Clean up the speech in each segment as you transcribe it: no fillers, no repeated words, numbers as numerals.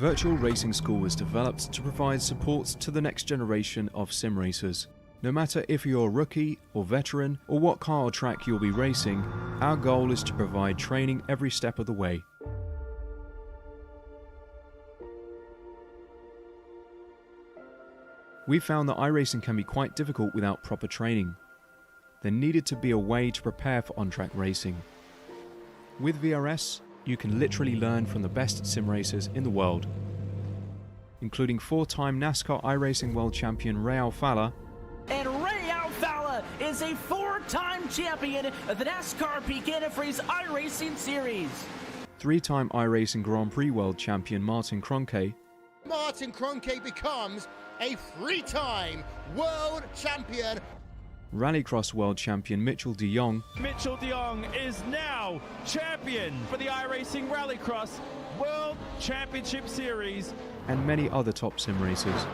Virtual Racing School was developed to provide support to the next generation of sim racers. No matter if you're a rookie or veteran or what car or track you'll be racing, our goal is to provide training every step of the way. We found that iRacing can be quite difficult without proper training. There needed to be a way to prepare for on-track racing. With VRS, you can literally learn from the best sim racers in the world, including 4-time NASCAR iRacing World Champion Ray Alfala. And Ray Alfala is a 4-time champion of the NASCAR Peak Antifreeze iRacing Series. 3-time iRacing Grand Prix World Champion Martin Kroenke. Martin Kroenke becomes a 3-time world champion. Rallycross World Champion Mitchell de Jong. Mitchell de Jong is now champion for the iRacing Rallycross World Championship Series. And many other top sim racers.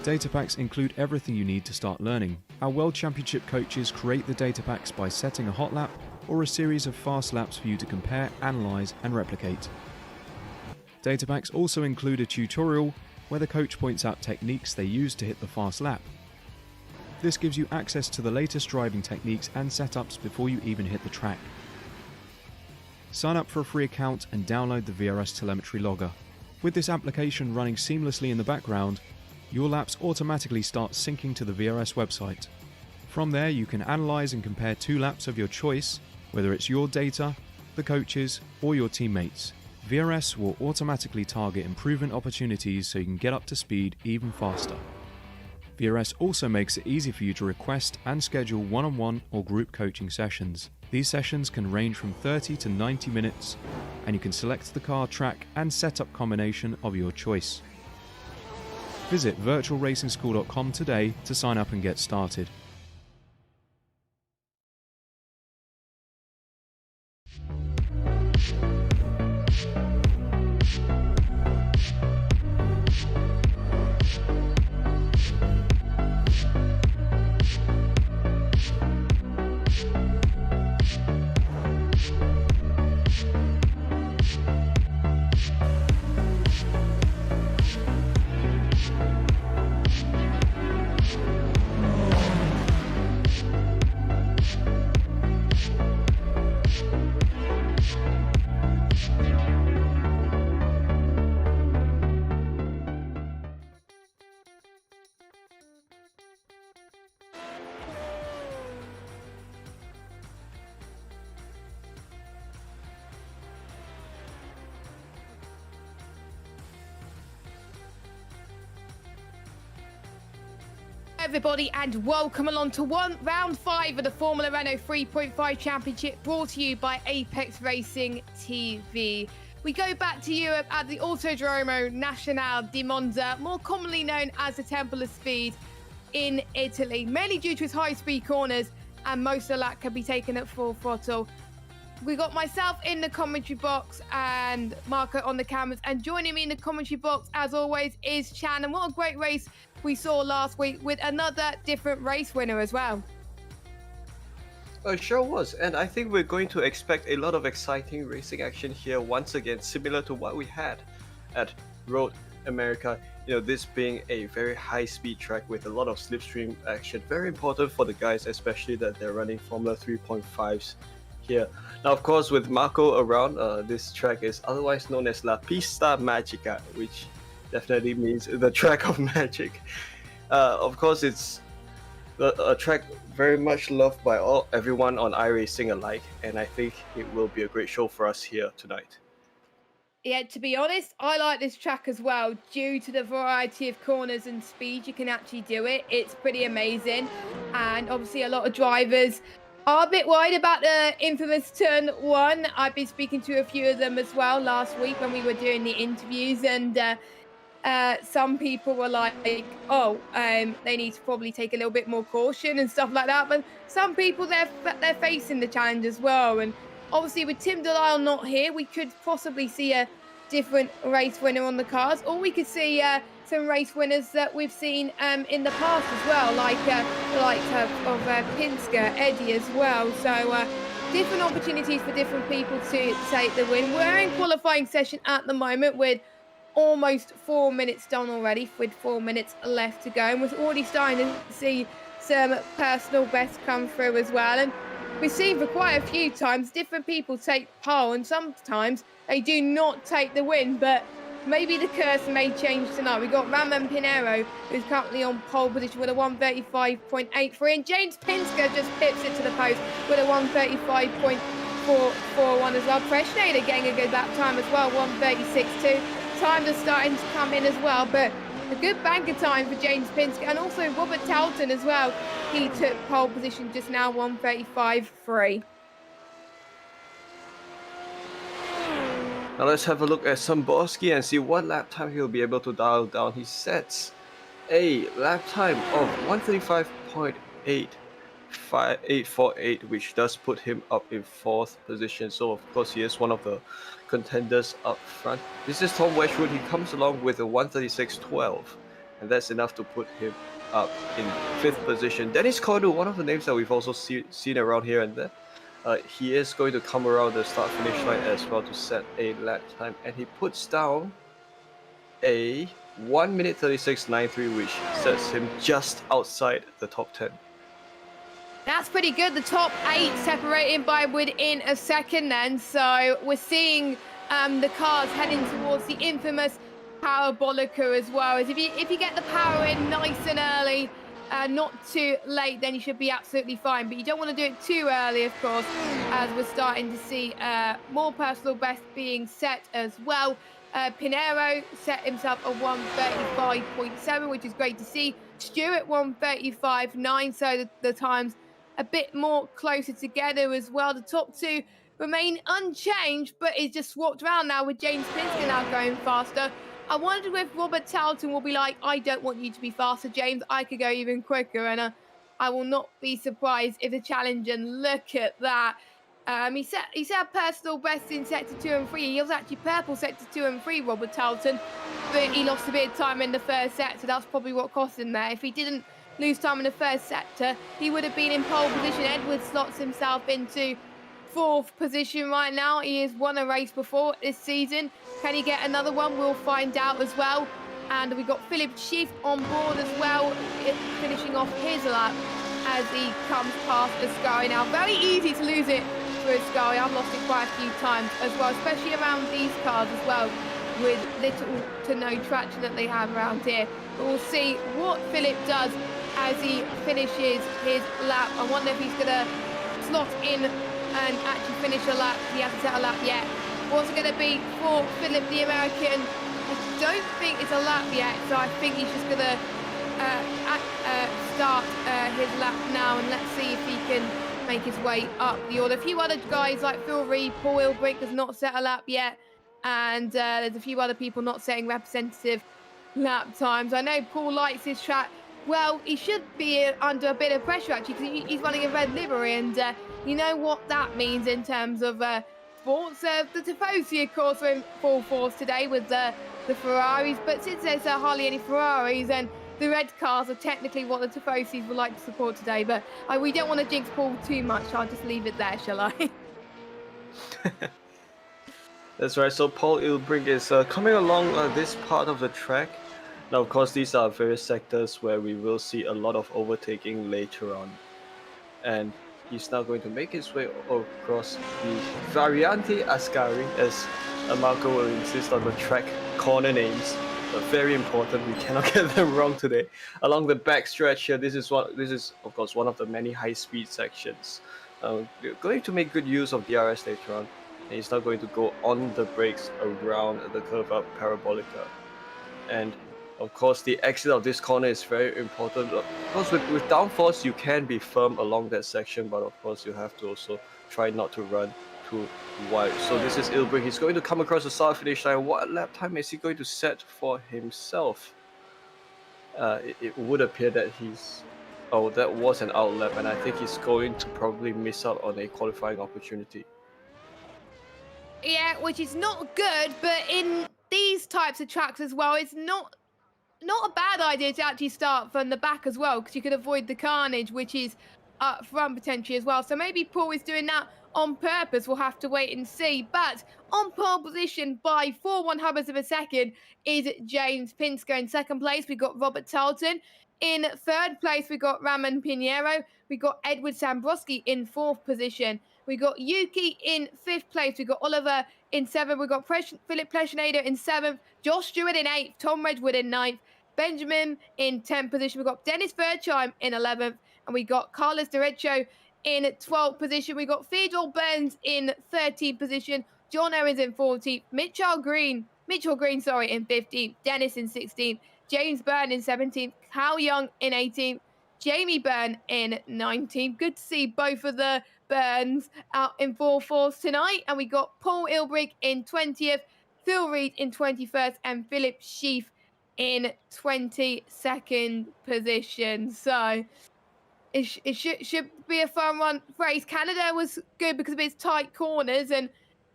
Data packs include everything you need to start learning. Our World Championship coaches create the data packs by setting a hot lap or a series of fast laps for you to compare, analyze, and replicate. Data packs also include a tutorial where the coach points out techniques they use to hit the fast lap. This gives you access to the latest driving techniques and setups before you even hit the track. Sign up for a free account and download the VRS telemetry logger. With this application running seamlessly in the background, your laps automatically start syncing to the VRS website. From there, you can analyze and compare 2 laps of your choice, whether it's your data, the coaches, or your teammates. VRS will automatically target improvement opportunities so you can get up to speed even faster. VRS also makes it easy for you to request and schedule one-on-one or group coaching sessions. These sessions can range from 30 to 90 minutes, and you can select the car, track, and setup combination of your choice. Visit virtualracingschool.com today to sign up and get started. Everybody, and welcome along to round 5 of the Formula Renault 3.5 Championship, brought to you by Apex Racing TV. We go back to Europe at the Autodromo Nazionale di Monza, more commonly known as the Temple of Speed, in Italy, mainly due to its high-speed corners, and most of the lap can be taken at full throttle. We got myself in the commentary box and Marco on the cameras, and joining me in the commentary box, as always, is Chan. And what a great race we saw last week with another different race winner as well. It sure was, and I think we're going to expect a lot of exciting racing action here once again, similar to what we had at Road America. You know, this being a very high-speed track with a lot of slipstream action, very important for the guys, especially that they're running Formula 3.5s here. Now, of course, with Marco around, this track is otherwise known as La Pista Magica, which definitely means the track of magic. Of course, it's a track very much loved by everyone on iRacing alike, and I think it will be a great show for us here tonight. Yeah, to be honest, I like this track as well, due to the variety of corners and speed you can actually do it. It's pretty amazing, and obviously a lot of drivers are a bit worried about the infamous turn 1. I've been speaking to a few of them as well last week when we were doing the interviews, and some people were like, they need to probably take a little bit more caution and stuff like that. But some people, they're facing the challenge as well. And obviously with Tim Delisle not here, we could possibly see a different race winner on the cards, or we could see some race winners that we've seen in the past as well, like the likes of Pinsker, Eddie as well. So different opportunities for different people to take the win. We're in qualifying session at the moment with almost 4 minutes done already, with 4 minutes left to go, and we're already starting to see some personal bests come through as well. And we've seen for quite a few times different people take pole, and sometimes they do not take the win, but maybe the curse may change tonight. We've got Ramon Pinero, who's currently on pole position with a 1:35.83, and James Pinsker just pips it to the post with a 1:35.441 as well. Preshnader getting a good lap time as well, 1:36.2. Time is starting to come in as well, but a good banker time for James Pinsker, and also Robert Talton as well. He took pole position just now, 1:35.3. Now let's have a look at Samborski and see what lap time he'll be able to dial down. He sets a lap time of 1:35.848, which does put him up in 4th position. So of course he is one of the contenders up front. This is Tom Wedgwood. He comes along with a 1:36.12, and that's enough to put him up in 5th position. Dennis Cordu, one of the names that we've also seen around here and there. He is going to come around the start-finish line as well to set a lap time, and he puts down a 1:36.93, which sets him just outside the top 10. That's pretty good. The top 8 separating by within a second then. So we're seeing the cars heading towards the infamous Parabolica as well. As if you get the power in nice and early, not too late, then you should be absolutely fine. But you don't want to do it too early, of course, as we're starting to see more personal bests being set as well. Pinero set himself a 1:35.7, which is great to see. Stewart 1:35.9, so the times a bit more closer together as well. The top 2 remain unchanged, but it's just swapped around now with James Pinsker now going faster. I wonder if Robert Talton will be like, I don't want you to be faster, James. I could go even quicker, and I will not be surprised if the challenge, and look at that. He set a personal best in sector 2 and 3. He was actually purple sector 2 and 3, Robert Talton, but he lost a bit of time in the first sector. That's probably what cost him there. If he didn't lose time in the first sector, he would have been in pole position. Edwards slots himself into 4th position right now. He has won a race before this season. Can he get another one? We'll find out as well. And we've got Philip Schiff on board as well, finishing off his lap as he comes past Ascari now. Very easy to lose it for Ascari. I've lost it quite a few times as well, especially around these cars as well, with little to no traction that they have around here. But we'll see what Philip does as he finishes his lap. I wonder if he's going to slot in and actually finish a lap. He hasn't set a lap yet. What's it going to be for Philip, the American? I don't think it's a lap yet, so I think he's just going to start his lap now, and let's see if he can make his way up the order. A few other guys like Phil Reed, Paul Ilbrink has not set a lap yet, and there's a few other people not setting representative lap times. I know Paul likes his track. Well, he should be under a bit of pressure, actually, because he's running a red livery, and you know what that means in terms of sports. The Tifosi, of course, are in full force today with the Ferraris, but since there's hardly any Ferraris, and the red cars are technically what the Tifosis would like to support today, but we don't want to jinx Paul too much. I'll just leave it there, shall I? That's right, so Paul Ilbrink is coming along this part of the track. Now, of course, these are various sectors where we will see a lot of overtaking later on. And he's now going to make his way across the Variante Ascari, as Marco will insist on the track corner names. Very important, we cannot get them wrong today. Along the back stretch here, this is of course one of the many high-speed sections. We're going to make good use of DRS later on. And he's now going to go on the brakes around the curve up Parabolica. And of course, the exit of this corner is very important. Of course, with downforce, you can be firm along that section, but of course, you have to also try not to run too wide. So this is Ilbrink. He's going to come across the start-finish line. What lap time is he going to set for himself? It would appear that he's... Oh, that was an out lap, and I think he's going to probably miss out on a qualifying opportunity. Yeah, which is not good, but in these types of tracks as well, it's not a bad idea to actually start from the back as well, because you could avoid the carnage, which is up front potentially as well. So maybe Paul is doing that on purpose. We'll have to wait and see. But on pole position by 4/100ths of a second is James Pinsker. In second place, we got Robert Tarleton. In third place, we got Ramon Pinheiro. We got Edward Sambrowski in fourth position. We got Yuki in fifth place. We got Oliver in seventh. We got Philip Pleschnader in seventh. Josh Stewart in eighth. Tom Redwood in ninth. Benjamin in 10th position. We got Dennis Verchheim in 11th. And we got Carlos Derecho in 12th position. We got Theodore Burns in 13th position. John Owens in 14th. Mitchell Green, in 15th. Dennis in 16th. James Byrne in 17th. Cal Young in 18th. Jamie Byrne in 19th. Good to see both of the Burns out in 4/4 tonight. And we got Paul Ilbrick in 20th. Phil Reed in 21st. And Philip Sheaf in 22nd position. So it should be a fun race. Canada was good because of its tight corners and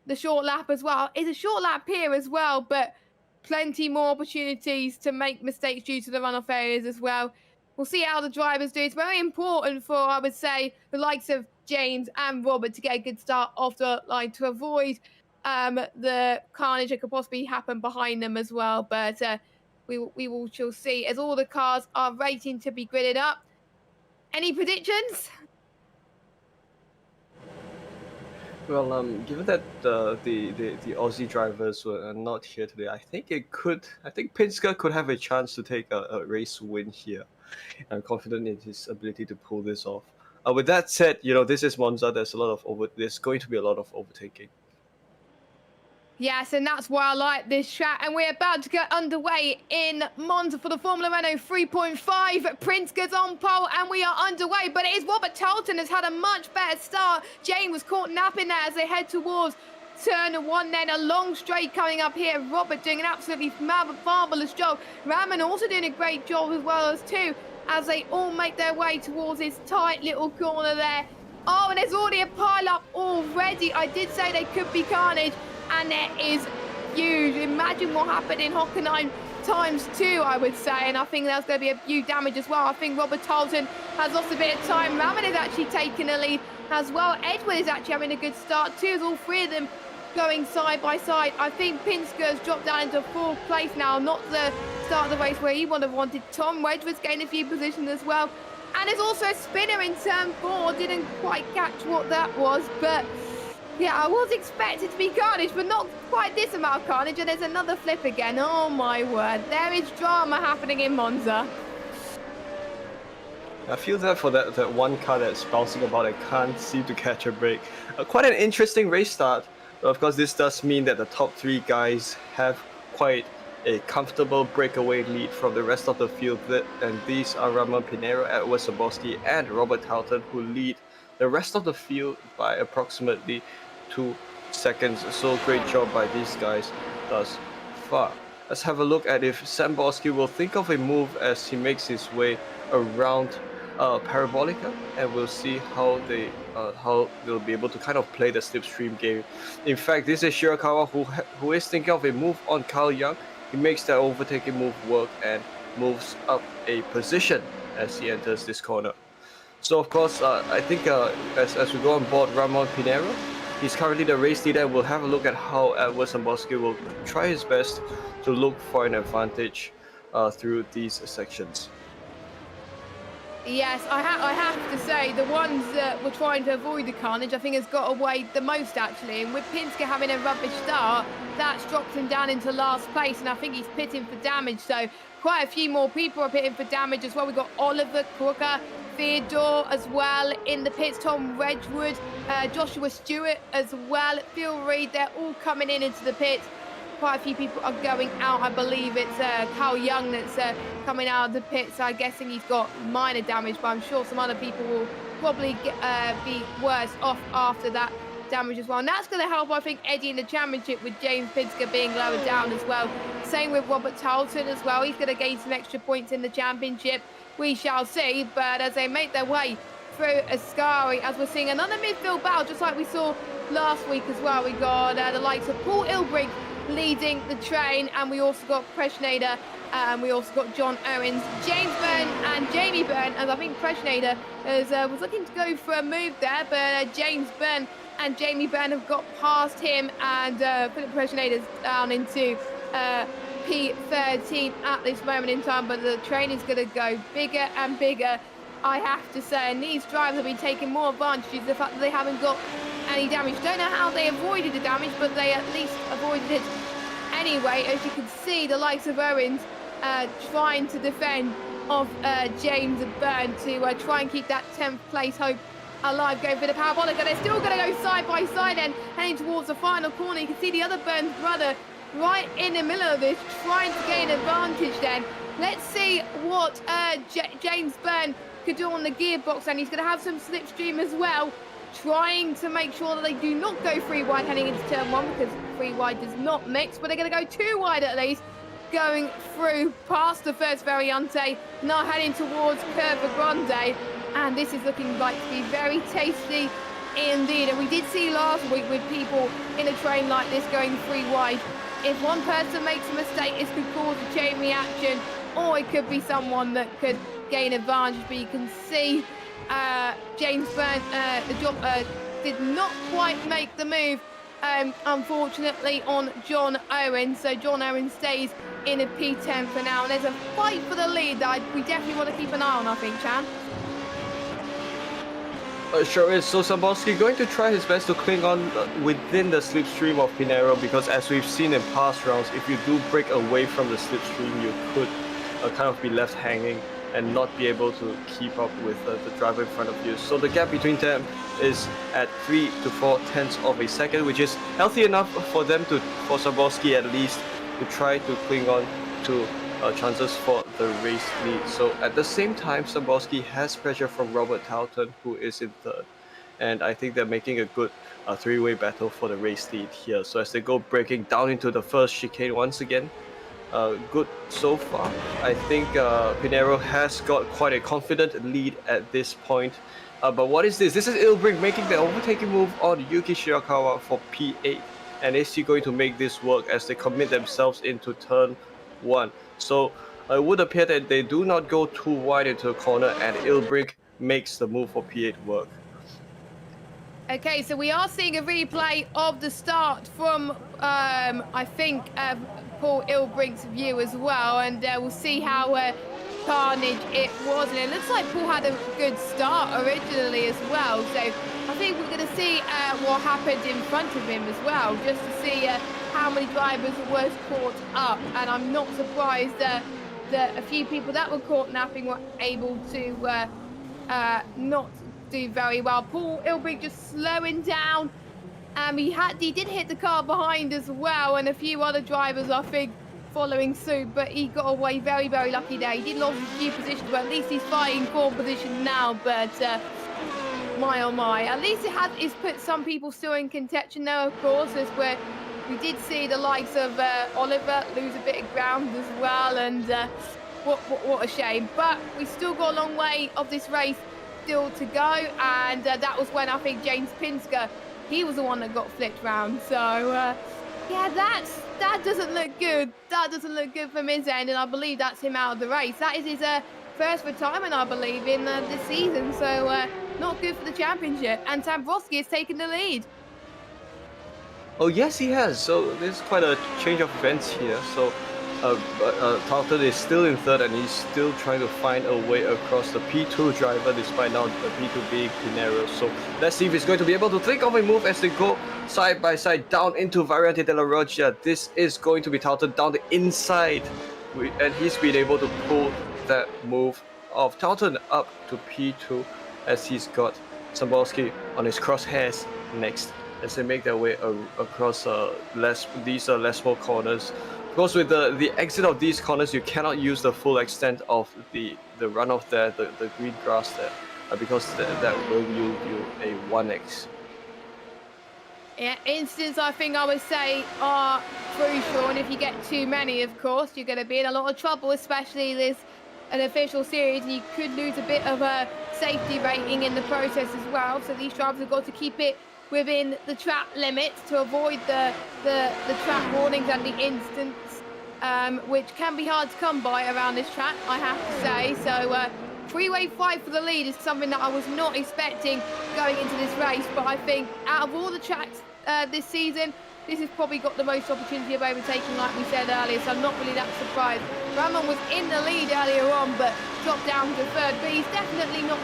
the short lap as well. It's a short lap here as well, but plenty more opportunities to make mistakes due to the runoff areas as well. We'll see how the drivers do. It's very important for, I would say, the likes of James and Robert to get a good start off the line to avoid the carnage that could possibly happen behind them as well. But we shall see as all the cars are rating to be gridded up. Any predictions? Well, given that the Aussie drivers were not here today, I think Pinsker could have a chance to take a race win here. I'm confident in his ability to pull this off. With that said, this is Monza. There's going to be a lot of overtaking. Yes, and that's why I like this track. And we're about to get underway in Monza for the Formula Renault 3.5. Prinsker's on pole, and we are underway. But it is Robert Tarleton has had a much better start. James was caught napping there as they head towards turn one. Then a long straight coming up here. Robert doing an absolutely marvellous job. Ramon also doing a great job as well as two, as they all make their way towards this tight little corner there. Oh, and there's already a pile-up already. I did say they could be carnage. And it is huge. Imagine what happened in Hockenheim ×2, I would say. And I think there's going to be a huge damage as well. I think Robert Tarleton has lost a bit of time. Ramon is actually taking a lead as well. Edward is actually having a good start too, as all three of them going side by side. I think Pinsker has dropped down into fourth place now. Not the start of the race where he would have wanted. Tom Wedgwood's gained a few positions as well. And there's also a spinner in turn 4. Didn't quite catch what that was, but yeah, I was expected to be carnage, but not quite this amount of carnage. And there's another flip again. Oh, my word. There is drama happening in Monza. I feel that for that one car that's bouncing about and can't seem to catch a break. Quite an interesting race start. But of course, this does mean that the top three guys have quite a comfortable breakaway lead from the rest of the field. And these are Ramon Pinheiro, Edward Sambrowski, and Robert Tarleton, who lead the rest of the field by approximately 2 seconds. So great job by these guys thus far. Let's have a look at if Sambrowski will think of a move as he makes his way around Parabolica, and we'll see how they'll be able to kind of play the slipstream game. In fact, this is Shirakawa who is thinking of a move on Cal Young. He makes that overtaking move work and moves up a position as he enters this corner. So of course, I think as we go on board Ramon Pinheiro, he's currently the race leader. We'll have a look at how Edward Sambrowski will try his best to look for an advantage through these sections. Yes, I have to say, the ones that were trying to avoid the carnage, I think has got away the most actually. And with Pinsker having a rubbish start, that's dropped him down into last place, and I think he's pitting for damage. So quite a few more people are pitting for damage as well. We've got Oliver Crooker, Theodore as well in the pits, Tom Wedgwood, Joshua Stewart as well, Phil Reed, they're all coming into the pits. Quite a few people are going out. I believe it's Cal Young that's coming out of the pits. So I'm guessing he's got minor damage, but I'm sure some other people will probably be worse off after that damage as well. And that's going to help, I think, Eddie in the championship with James Pinsker being lower down as well. Same with Robert Tarleton as well. He's going to gain some extra points in the championship. We shall see. But as they make their way through Ascari, as we're seeing another midfield battle, just like we saw last week as well, we got the likes of Paul Ilbrick leading the train, and we also got Preshnader, and we also got John Owens, James Byrne and Jamie Byrne, as I think Preshnader was looking to go for a move there, but James Byrne and Jamie Byrne have got past him, and Philip Preshnader's down into P13 at this moment in time, but the train is going to go bigger and bigger, I have to say, and these drivers have been taking more advantage of the fact that they haven't got any damage. Don't know how they avoided the damage, but they at least avoided it anyway. As you can see, the likes of Owens trying to defend of James Byrne to try and keep that 10th place hope alive, going for the parabolic, and they're still going to go side by side and heading towards the final corner. You can see the other Byrne's brother right in the middle of this, trying to gain advantage then. Let's see what James Byrne could do on the gearbox, and he's going to have some slipstream as well, trying to make sure that they do not go 3 wide heading into turn 1, because 3 wide does not mix, but they're going to go 2 wide at least, going through past the first Variante, now heading towards Curva Grande, and this is looking like to be very tasty indeed. And we did see last week with people in a train like this going 3 wide, if one person makes a mistake, it could cause a chain reaction, or it could be someone that could gain advantage. But you can see James Byrne did not quite make the move, unfortunately, on John Owens. So John Owens stays in a P10 for now, and there's a fight for the lead that we definitely want to keep an eye on, I think, Chan. Sure is. So Samborski going to try his best to cling on within the slipstream of Pinero, because as we've seen in past rounds, if you do break away from the slipstream, you could kind of be left hanging and not be able to keep up with the driver in front of you. So the gap between them is at 3 to 4 tenths of a second, which is healthy enough for them to, for Samborski at least, to try to cling on to chances for the race lead. So at the same time, Samborski has pressure from Robert Towton, who is in third, and I think they're making a good 3-way battle for the race lead here. So as they go breaking down into the first chicane once again, good so far. I think Pinero has got quite a confident lead at this point. But what is this? This is Ilbrink making the overtaking move on Yuki Shirakawa for P8. And is he going to make this work as they commit themselves into turn 1? So it would appear that they do not go too wide into a corner, and Ilbrink makes the move for P8 work. Okay, so we are seeing a replay of the start from, I think, Paul Ilbrink's view as well, and we'll see how carnage it was. And it looks like Paul had a good start originally as well, so I think we're going to see what happened in front of him as well, just to see how many drivers were caught up. And I'm not surprised that a few people that were caught napping were able to not do very well. Paul Ilbrink just slowing down. He did hit the car behind as well, and a few other drivers, I think, following suit, but he got away very, very lucky there. He did lose a few positions, but at least he's fighting for position now. But my oh my, at least it's put some people still in contention now, of course, as we did see the likes of Oliver lose a bit of ground as well, and what a shame. But we still got a long way of this race still to go, and that was when I think James Pinsker, he was the one that got flipped round. So yeah, that doesn't look good. That doesn't look good from his end, and I believe that's him out of the race. That is his first retirement, I believe, in this season. So not good for the championship. And Tambrowski has taken the lead. Oh yes, he has. So there's quite a change of events here. So Towton is still in third, and he's still trying to find a way across the P2 driver, despite now the P2 being Pinero. So let's see if he's going to be able to think of a move as they go side by side down into Variante della Roggia. This is going to be Towton down the inside, and he's been able to pull that move of Towton up to P2 as he's got Samborski on his crosshairs next as they make their way across these less small corners. Of course, with the exit of these corners, you cannot use the full extent of the runoff there, the green grass there, because that will yield you a 1x. Yeah, instants I think I would say are crucial, and if you get too many, of course, you're going to be in a lot of trouble, especially this an official series, and you could lose a bit of a safety rating in the process as well. So these drivers have got to keep it within the track limits to avoid the track warnings and the instants, which can be hard to come by around this track, I have to say. So three-way fight for the lead is something that I was not expecting going into this race, but I think out of all the tracks this season, this has probably got the most opportunity of overtaking, like we said earlier, so I'm not really that surprised. Ramon was in the lead earlier on, but dropped down to third, but he's definitely not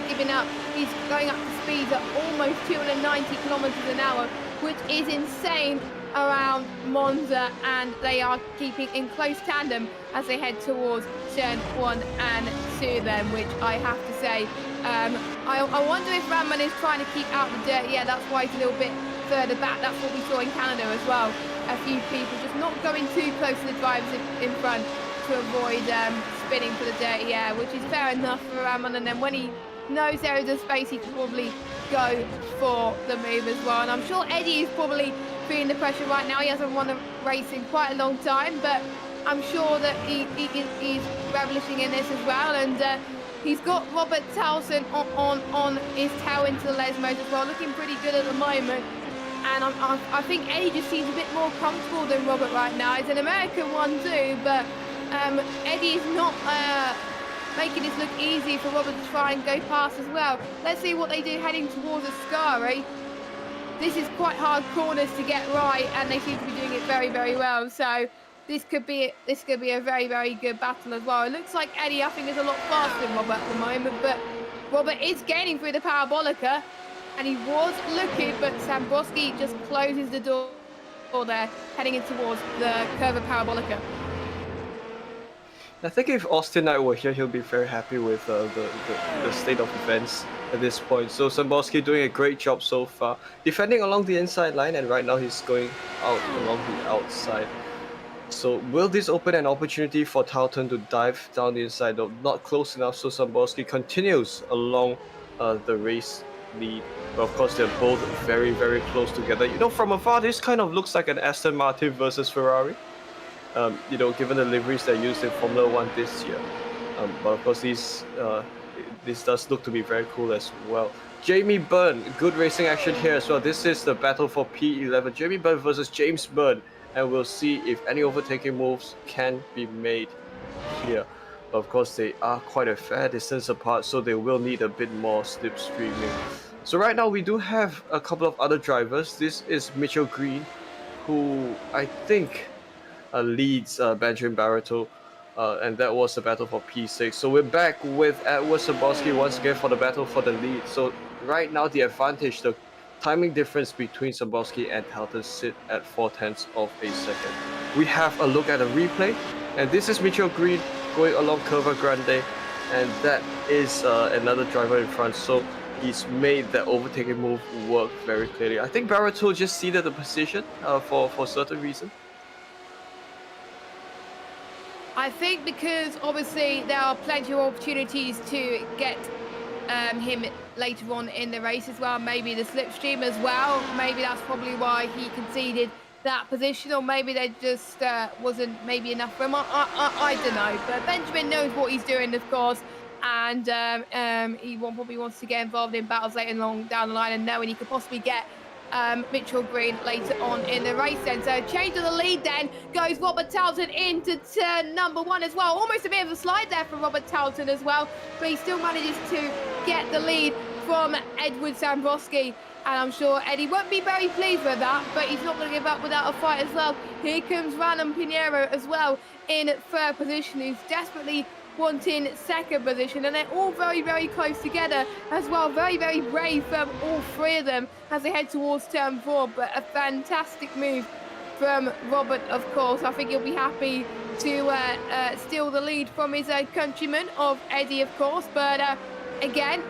giving up. He's going up to speeds at almost 290 kilometers an hour, which is insane around Monza, and they are keeping in close tandem as they head towards turn 1 and 2 then, which I have to say, I wonder if Ramon is trying to keep out the dirt. Yeah, that's why he's a little bit further back. That's what we saw in Canada as well. A few people just not going too close to the drivers in front to avoid spinning for the dirty air, which is fair enough for Ramon. And then when he knows there is a space, he can probably go for the move as well. And I'm sure Eddie is probably feeling the pressure right now. He hasn't won a race in quite a long time, but I'm sure that he's relishing in this as well. And he's got Robert Towson on his tail into the Lesmos as well, looking pretty good at the moment. And I think Eddie just seems a bit more comfortable than Robert right now. He's an American one too, but Eddie is not making this look easy for Robert to try and go past as well. Let's see what they do heading towards Ascari. This is quite hard corners to get right, and they seem to be doing it very, very well. So this could be a very, very good battle as well. It looks like Eddie, I think, is a lot faster than Robert at the moment, but Robert is gaining through the Parabolica, and he was looking, but Sambroski just closes the door there, heading in towards the curve of Parabolica. I think if Austin Knight were here, he'll be very happy with the state of events at this point. So Samborski doing a great job so far, defending along the inside line, and right now he's going out along the outside. So will this open an opportunity for Towton to dive down the inside, though not close enough, so Samborski continues along the race lead. But of course, they're both very, very close together. You know, from afar, this kind of looks like an Aston Martin versus Ferrari. You know, given the liveries that used in Formula 1 this year. But of course, this does look to be very cool as well. Jamie Byrne, good racing action here as well. This is the battle for P11. Jamie Byrne versus James Byrne. And we'll see if any overtaking moves can be made here. But of course, they are quite a fair distance apart, so they will need a bit more slipstreaming. So right now, we do have a couple of other drivers. This is Mitchell Green, who I think leads Benjamin Barreto, and that was the battle for P6. So we're back with Edward Samborski once again for the battle for the lead. So right now, the advantage, the timing difference between Samborski and Towton sit at 0.4 of a second. We have a look at a replay, and this is Mitchell Green going along Curva Grande, and that is another driver in front. So he's made that overtaking move work very clearly. I think Barreto just ceded the position for certain reason. I think because obviously there are plenty of opportunities to get him later on in the race as well. Maybe the slipstream as well. Maybe that's probably why he conceded that position, or maybe there just wasn't maybe enough for him. I don't know. But Benjamin knows what he's doing, of course, and he probably wants to get involved in battles later on down the line, and knowing he could possibly get Mitchell Green later on in the race then. So change of the lead then goes Robert Towton into turn number 1 as well. Almost a bit of a slide there for Robert Towton as well, but he still manages to get the lead from Edward Sambroski, and I'm sure Eddie won't be very pleased with that, but he's not going to give up without a fight as well. Here comes Ranon Pinheiro as well in third position, who's desperately wanting second position, and they're all very, very close together as well. Very, very brave from all three of them as they head towards turn 4, but a fantastic move from Robert, of course. I think he'll be happy to steal the lead from his countryman of Eddie, of course, but again,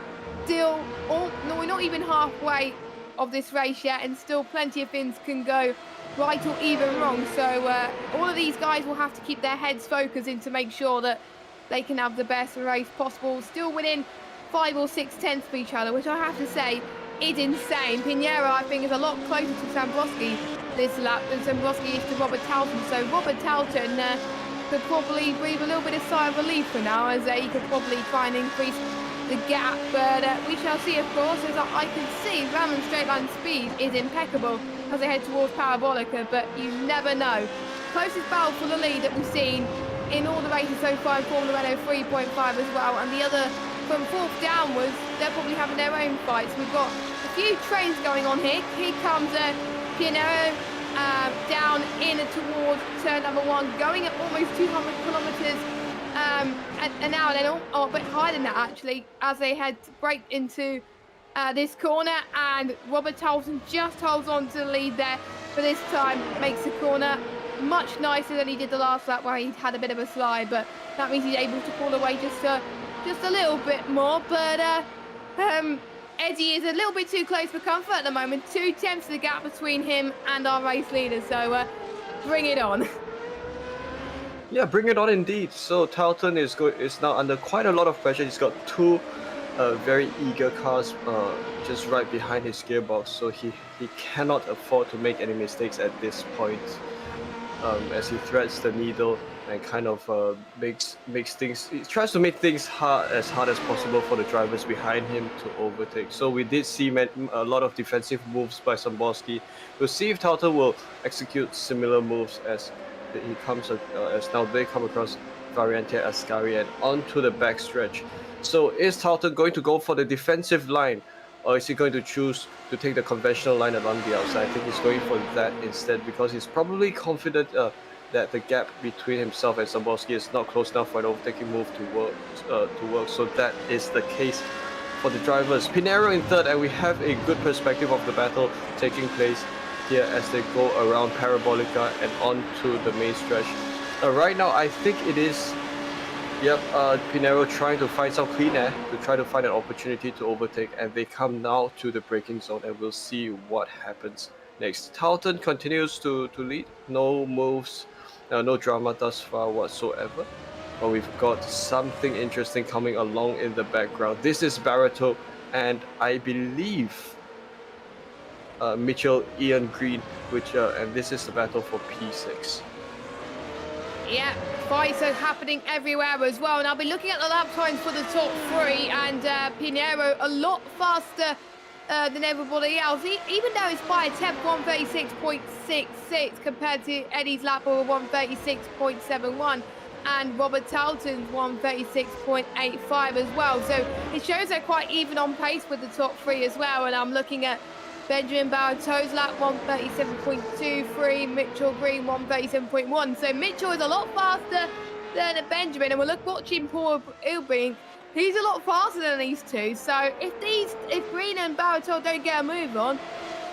still, we're not even halfway of this race yet, and still plenty of things can go right or even wrong. So all of these guys will have to keep their heads focused in to make sure that they can have the best race possible, still within 5 or 6 tenths of each other, which I have to say is insane. Pinheiro, I think, is a lot closer to Sambroski this lap than Sambroski is to Robert Towton. So Robert Towton could probably breathe a little bit of sigh of relief for now, as he could probably try and increase the gap, but we shall see, of course, as I can see Ramon's straight line speed is impeccable as they head towards Parabolica, but you never know. Closest battle for the lead that we've seen in all the races so far in Formula Renault 3.5 as well, and the other from fourth downwards, they're probably having their own fights. We've got a few trains going on here. Here comes Pinero down in towards turn number 1, going at almost 200 kilometers an hour, then a bit higher than that actually, as they head to break into this corner, and Robert Tolson just holds on to the lead there, but this time makes the corner much nicer than he did the last lap where he had a bit of a slide, but that means he's able to pull away just a little bit more. But Eddie is a little bit too close for comfort at the moment. 2 tenths of the gap between him and our race leader, so bring it on. Yeah, bring it on indeed. So Tarleton is now under quite a lot of pressure. He's got 2 very eager cars just right behind his gearbox, so he cannot afford to make any mistakes at this point, as he threads the needle and kind of makes things, he tries to make things as hard as possible for the drivers behind him to overtake. So we did see a lot of defensive moves by Samborski. We'll see if Tarleton will execute similar moves as he comes as now they come across Variante Ascari and onto the backstretch. So is Tarleton going to go for the defensive line, or is he going to choose to take the conventional line along the outside? I think he's going for that instead, because he's probably confident that the gap between himself and Samborski is not close enough for an overtaking move to work. So that is the case for the drivers. Pinero in third, and we have a good perspective of the battle taking place here as they go around Parabolica and onto the main stretch. Right now, I think it is, Pinero trying to find some clean air to try to find an opportunity to overtake, and they come now to the braking zone, and we'll see what happens next. Tarleton continues to lead, no moves, no drama thus far whatsoever, but we've got something interesting coming along in the background. This is Barreto, and I believe Mitchell Ian Green, and this is the battle for P6. Yeah, fights are happening everywhere as well, and I'll be looking at the lap times for the top 3, and Pinero a lot faster than everybody else, even though it's by a temp 136.66 compared to Eddie's lap of 136.71 and Robert Tarleton's 136.85 as well. So it shows they're quite even on pace with the top 3 as well, and I'm looking at Benjamin Barreto's lap 137.23, Mitchell Green 137.1. So Mitchell is a lot faster than Benjamin, and we're watching Paul Ilbrink. He's a lot faster than these two. So if Green and Barreto don't get a move on,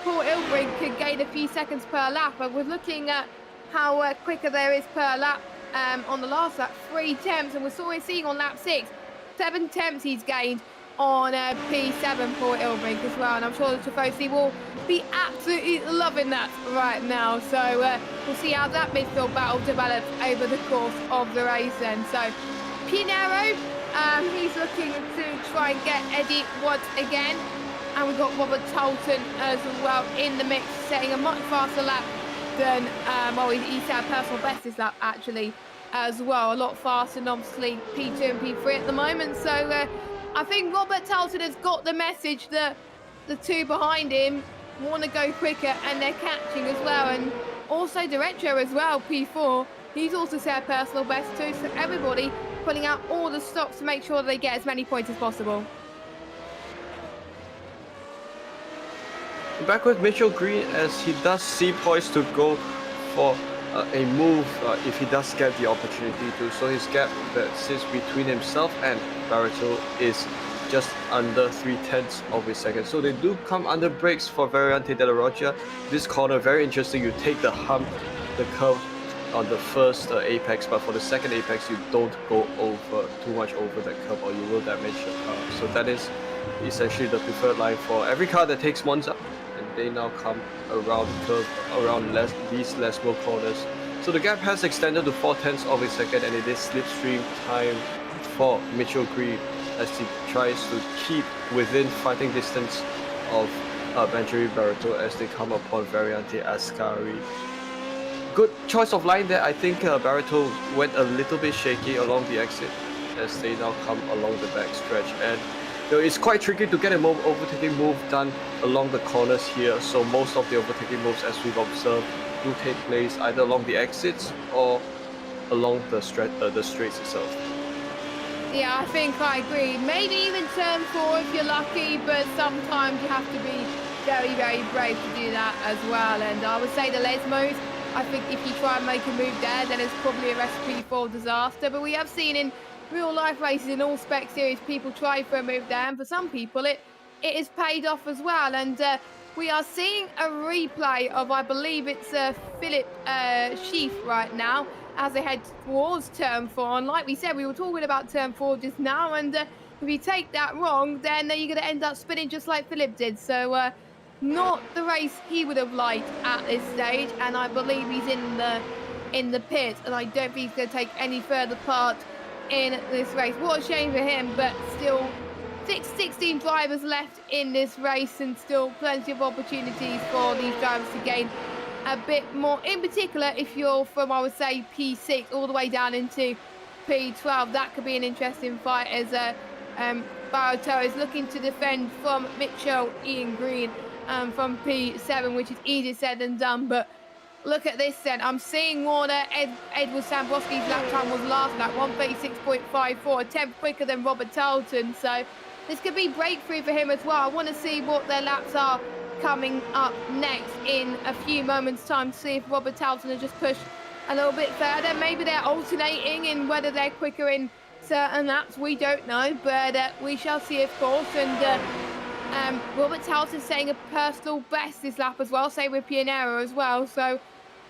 Paul Ilbrink could gain a few seconds per lap. But we're looking at how quicker there is per lap on the last lap, 3 tenths, and we're seeing on lap 6, 7 tenths he's gained on P7 for Ilbrink as well, and I'm sure the Tifosi will be absolutely loving that right now. So we'll see how that midfield battle develops over the course of the race then. So Pinero, he's looking to try and get Eddie once again, and we've got Robert Tarleton as well in the mix, setting a much faster lap than, he set a personal best this lap actually as well, a lot faster than obviously P2 and P3 at the moment. So I think Robert Tarleton has got the message that the 2 behind him want to go quicker, and they're catching as well. And also Derecho as well, P4, he's also set a personal best too. So everybody pulling out all the stops to make sure they get as many points as possible. Back with Mitchell Green, as he does see poised to go for a move if he does get the opportunity to. So his gap that sits between himself and Barreto is just under 3/10 of a second. So they do come under brakes for Variante de la Rocha. This corner, very interesting. You take the hump, the curve on the first apex, but for the second apex, you don't go too much over that curve, or you will damage your car. So that is essentially the preferred line for every car that takes Monza. And they now come around the curve, around these less more corners. So the gap has extended to 4/10 of a second, and it is slipstream time for Mitchell Green as he tries to keep within fighting distance of Benjamin Barreto as they come upon Variante Ascari. good choice of line there. I think Barreto went a little bit shaky along the exit as they now come along the back stretch. And it's quite tricky to get a overtaking move done along the corners here. So most of the overtaking moves, as we've observed, do take place either along the exits or along the straights itself. Yeah, I think I agree. Maybe even turn 4 if you're lucky, but sometimes you have to be very, very brave to do that as well. And I would say the Lesmos, I think if you try and make a move there, then it's probably a recipe for disaster. But we have seen in real life races in all spec series, people try for a move there, and for some people it is paid off as well. And we are seeing a replay of, I believe it's Philip Sheaf right now, as they head towards turn 4. And like we said, we were talking about turn 4 just now, and if you take that wrong, then you're going to end up spinning just like Philip did. So not the race he would have liked at this stage, and I believe he's in the pit, and I don't think he's going to take any further part in this race. What a shame for him, but still 16 drivers left in this race, and still plenty of opportunities for these drivers to gain a bit more, in particular if you're from, I would say, P6 all the way down into P12. That could be an interesting fight, as Barreto is looking to defend from Mitchell Ian Green from P7, which is easier said than done. But look at this then. I'm seeing Warner. Edward Sambrowski's lap time was last lap, 1:36.54, a tenth quicker than Robert Tarleton. So this could be breakthrough for him as well. I want to see what their laps are coming up next in a few moments' time, to see if Robert Tarleton has just pushed a little bit further. Maybe they're alternating in whether they're quicker in certain laps. We don't know, but we shall see, of course. And Robert Tarleton saying a personal best this lap as well, same with Pianero as well. So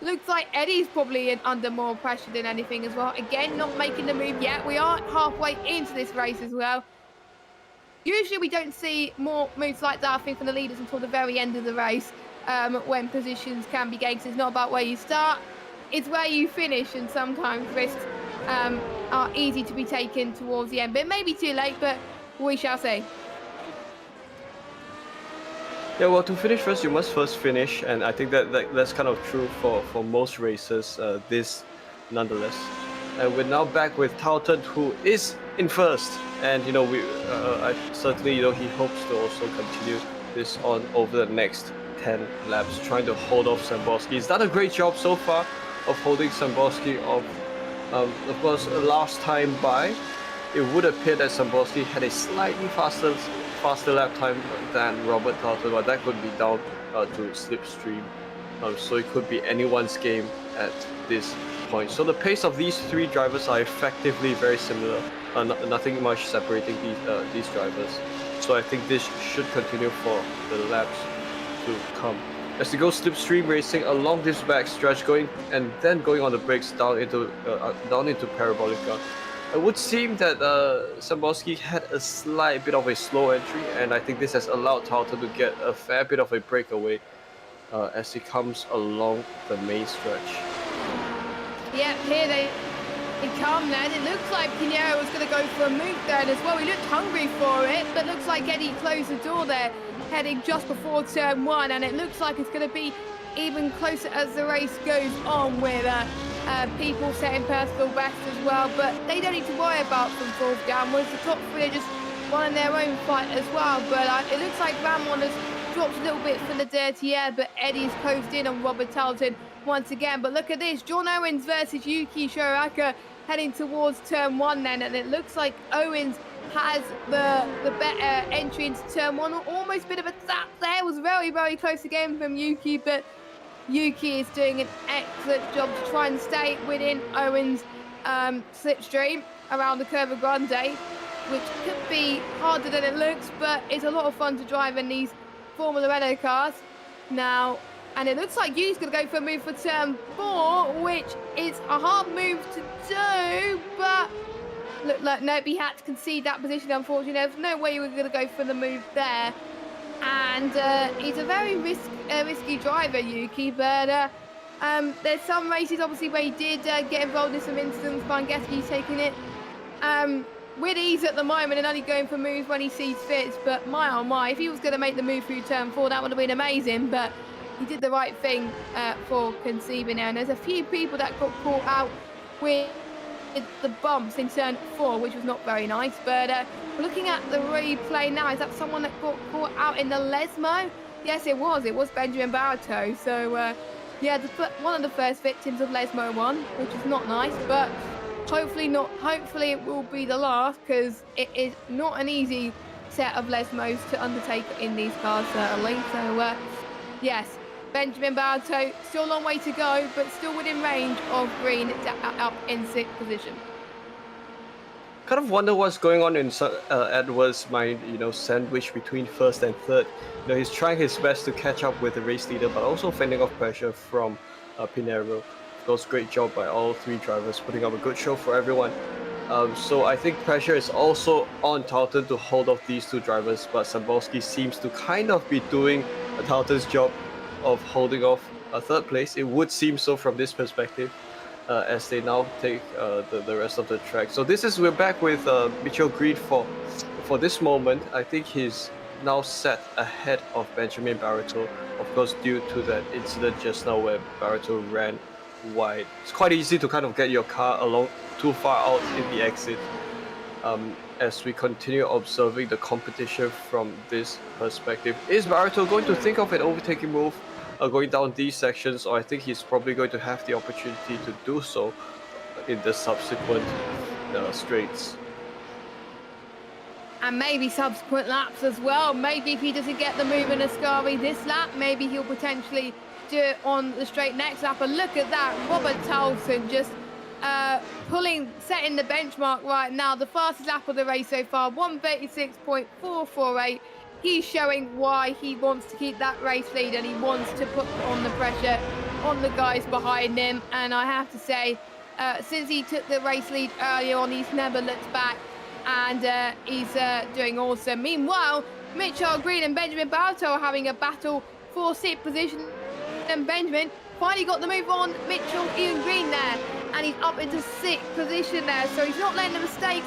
looks like Eddie's probably under more pressure than anything as well. Again, not making the move yet. We are halfway into this race as well. Usually we don't see more moves like that, I think, from the leaders until the very end of the race, when positions can be gained. It's not about where you start, it's where you finish, and sometimes risks are easy to be taken towards the end. But it may be too late, but we shall see. Yeah, well, to finish first, you must first finish, and I think that's kind of true for most races, this nonetheless. And we're now back with Tarleton, who is in first, and I certainly he hopes to also continue this on over the next 10 laps, trying to hold off Samborski. He's done a great job so far of holding Samborski off. Of course, last time by, it would appear that Samborski had a slightly faster lap time than Robert Tarleton, but that could be down to slipstream. So it could be anyone's game at this point. So the pace of these three drivers are effectively very similar. Nothing much separating these drivers. So I think this should continue for the laps to come. As they go slipstream racing along this back stretch, going on the brakes down into Parabolica. It would seem that Samborski had a slight bit of a slow entry, and I think this has allowed Tarleton to get a fair bit of a breakaway as he comes along the main stretch. Yep, here they come then. It looks like Pinheiro was going to go for a move there as well. He looked hungry for it, but looks like Eddie closed the door there, heading just before turn 1, and it looks like it's going to be even closer as the race goes on, with people setting personal best as well. But they don't need to worry about from fourth downwards. The top three are just wanting their own fight as well. But it looks like Ramon has dropped a little bit from the dirty air, but Eddie's closed in on Robert Tarleton once again. But look at this, John Owens versus Yuki Shoraka heading towards turn 1 then, and it looks like Owens has the better entry into turn 1. Almost a bit of a tap there. It was very, very close again from Yuki, but Yuki is doing an excellent job to try and stay within Owens' slipstream around the Curva Grande, which could be harder than it looks, but it's a lot of fun to drive in these Formula Renault cars now. And it looks like Yuki's going to go for a move for turn 4, which is a hard move to do, but look like nope, he had to concede that position, unfortunately. There's no way he was going to go for the move there. And he's a very risky driver, Yuki, but there's some races, obviously, where he did get involved in some incidents, but I'm guessing he's taking it with ease at the moment and only going for moves when he sees fit. But my, oh my, if he was going to make the move through turn 4, that would have been amazing. But he did the right thing for conceiving there. And there's a few people that got caught out with the bumps in turn 4, which was not very nice. But looking at the replay now, is that someone that got caught out in the Lesmo? Yes, it was. It was Benjamin Baratow. So yeah, one of the first victims of Lesmo 1, which is not nice, but hopefully it will be the last, because it is not an easy set of Lesmos to undertake in these cars, certainly. So yes, Benjamin Baratow, still a long way to go, but still within range of Green up in 6th position. Kind of wonder what's going on in Edwards' mind, sandwiched between 1st and 3rd. He's trying his best to catch up with the race leader, but also fending off pressure from Pinheiro. Of course, great job by all 3 drivers, putting up a good show for everyone. So I think pressure is also on Taunton to hold off these 2 drivers, but Sambolski seems to kind of be doing Taunton's job of holding off a 3rd place. It would seem so from this perspective. As they now take the rest of the track. So we're back with Mitchell Green for this moment. I think he's now set ahead of Benjamin Baratow, of course due to that incident just now where Baratow ran wide. It's quite easy to kind of get your car along too far out in the exit. As we continue observing the competition from this perspective, is Baratow going to think of an overtaking move going down these sections, or I think he's probably going to have the opportunity to do so in the subsequent straights. And maybe subsequent laps as well. Maybe if he doesn't get the move in Ascari this lap, maybe he'll potentially do it on the straight next lap. And look at that, Robert Towson just setting the benchmark right now. The fastest lap of the race so far, 1:36.448. He's showing why he wants to keep that race lead, and he wants to put on the pressure on the guys behind him. And I have to say, since he took the race lead earlier on, he's never looked back, and he's doing awesome. Meanwhile, Mitchell Green and Benjamin Baratow are having a battle for 6th position, and Benjamin finally got the move on Mitchell Ian Green there, and he's up into 6th position there. So he's not letting the mistakes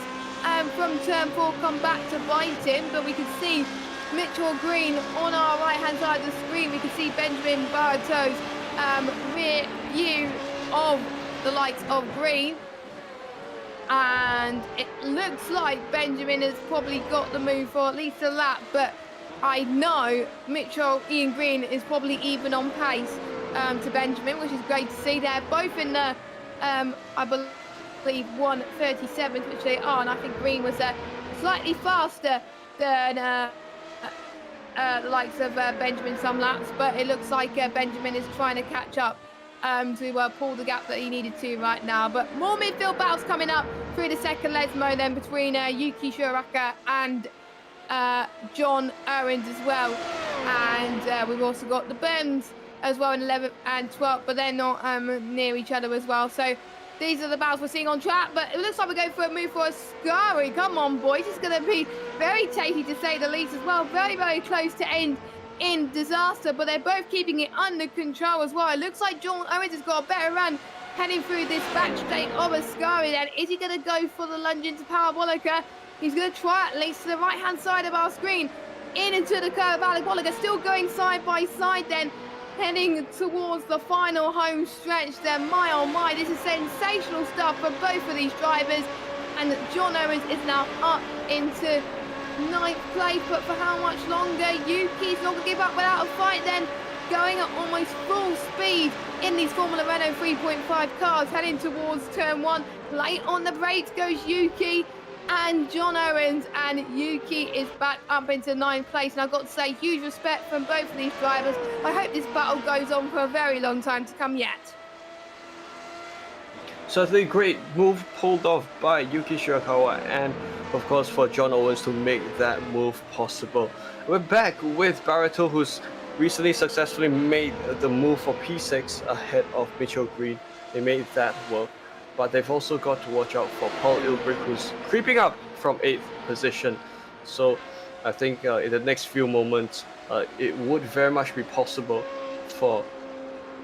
from turn 4 come back to bite him, but we can see Mitchell Green on our right hand side of the screen. We can see Benjamin Baratow's rear view of the likes of Green, and it looks like Benjamin has probably got the move for at least a lap, but I know Mitchell Ian Green is probably even on pace to Benjamin, which is great to see. They're both in the I believe 1:37, which they are, and I think Green was slightly faster than the likes of Benjamin some laps, but it looks like Benjamin is trying to catch up to pull the gap that he needed to right now. But more midfield battles coming up through the second Lesmo then between Yuki Shuraka and John Owens as well. And we've also got the Burns as well in 11th and 12th, but they're not near each other as well. So these are the battles we're seeing on track, but it looks like we're going for a move for Ascari. Come on, boys. It's going to be very tasty, to say the least, as well. Very, very close to end in disaster, but they're both keeping it under control as well. It looks like John Owens has got a better run heading through this back straight of Ascari. Then is he going to go for the lunge into Parabolica? He's going to try at least to the right-hand side of our screen. Into the curve, Parabolica still going side by side then, heading towards the final home stretch there. My oh my, this is sensational stuff for both of these drivers, and John Owens is now up into 9th place, but for how much longer? Yuki's not going to give up without a fight then, going at almost full speed in these Formula Renault 3.5 cars, heading towards turn 1. Late on the brakes goes Yuki and John Owens, and Yuki is back up into 9th place. And I've got to say, huge respect from both of these drivers. I hope this battle goes on for a very long time to come yet. Certainly great move pulled off by Yuki Shirakawa, and of course for John Owens to make that move possible. We're back with Baratow, who's recently successfully made the move for P6 ahead of Mitchell Green. They made that work, but they've also got to watch out for Paul Ilbrick, who's creeping up from 8th position. So I think in the next few moments it would very much be possible for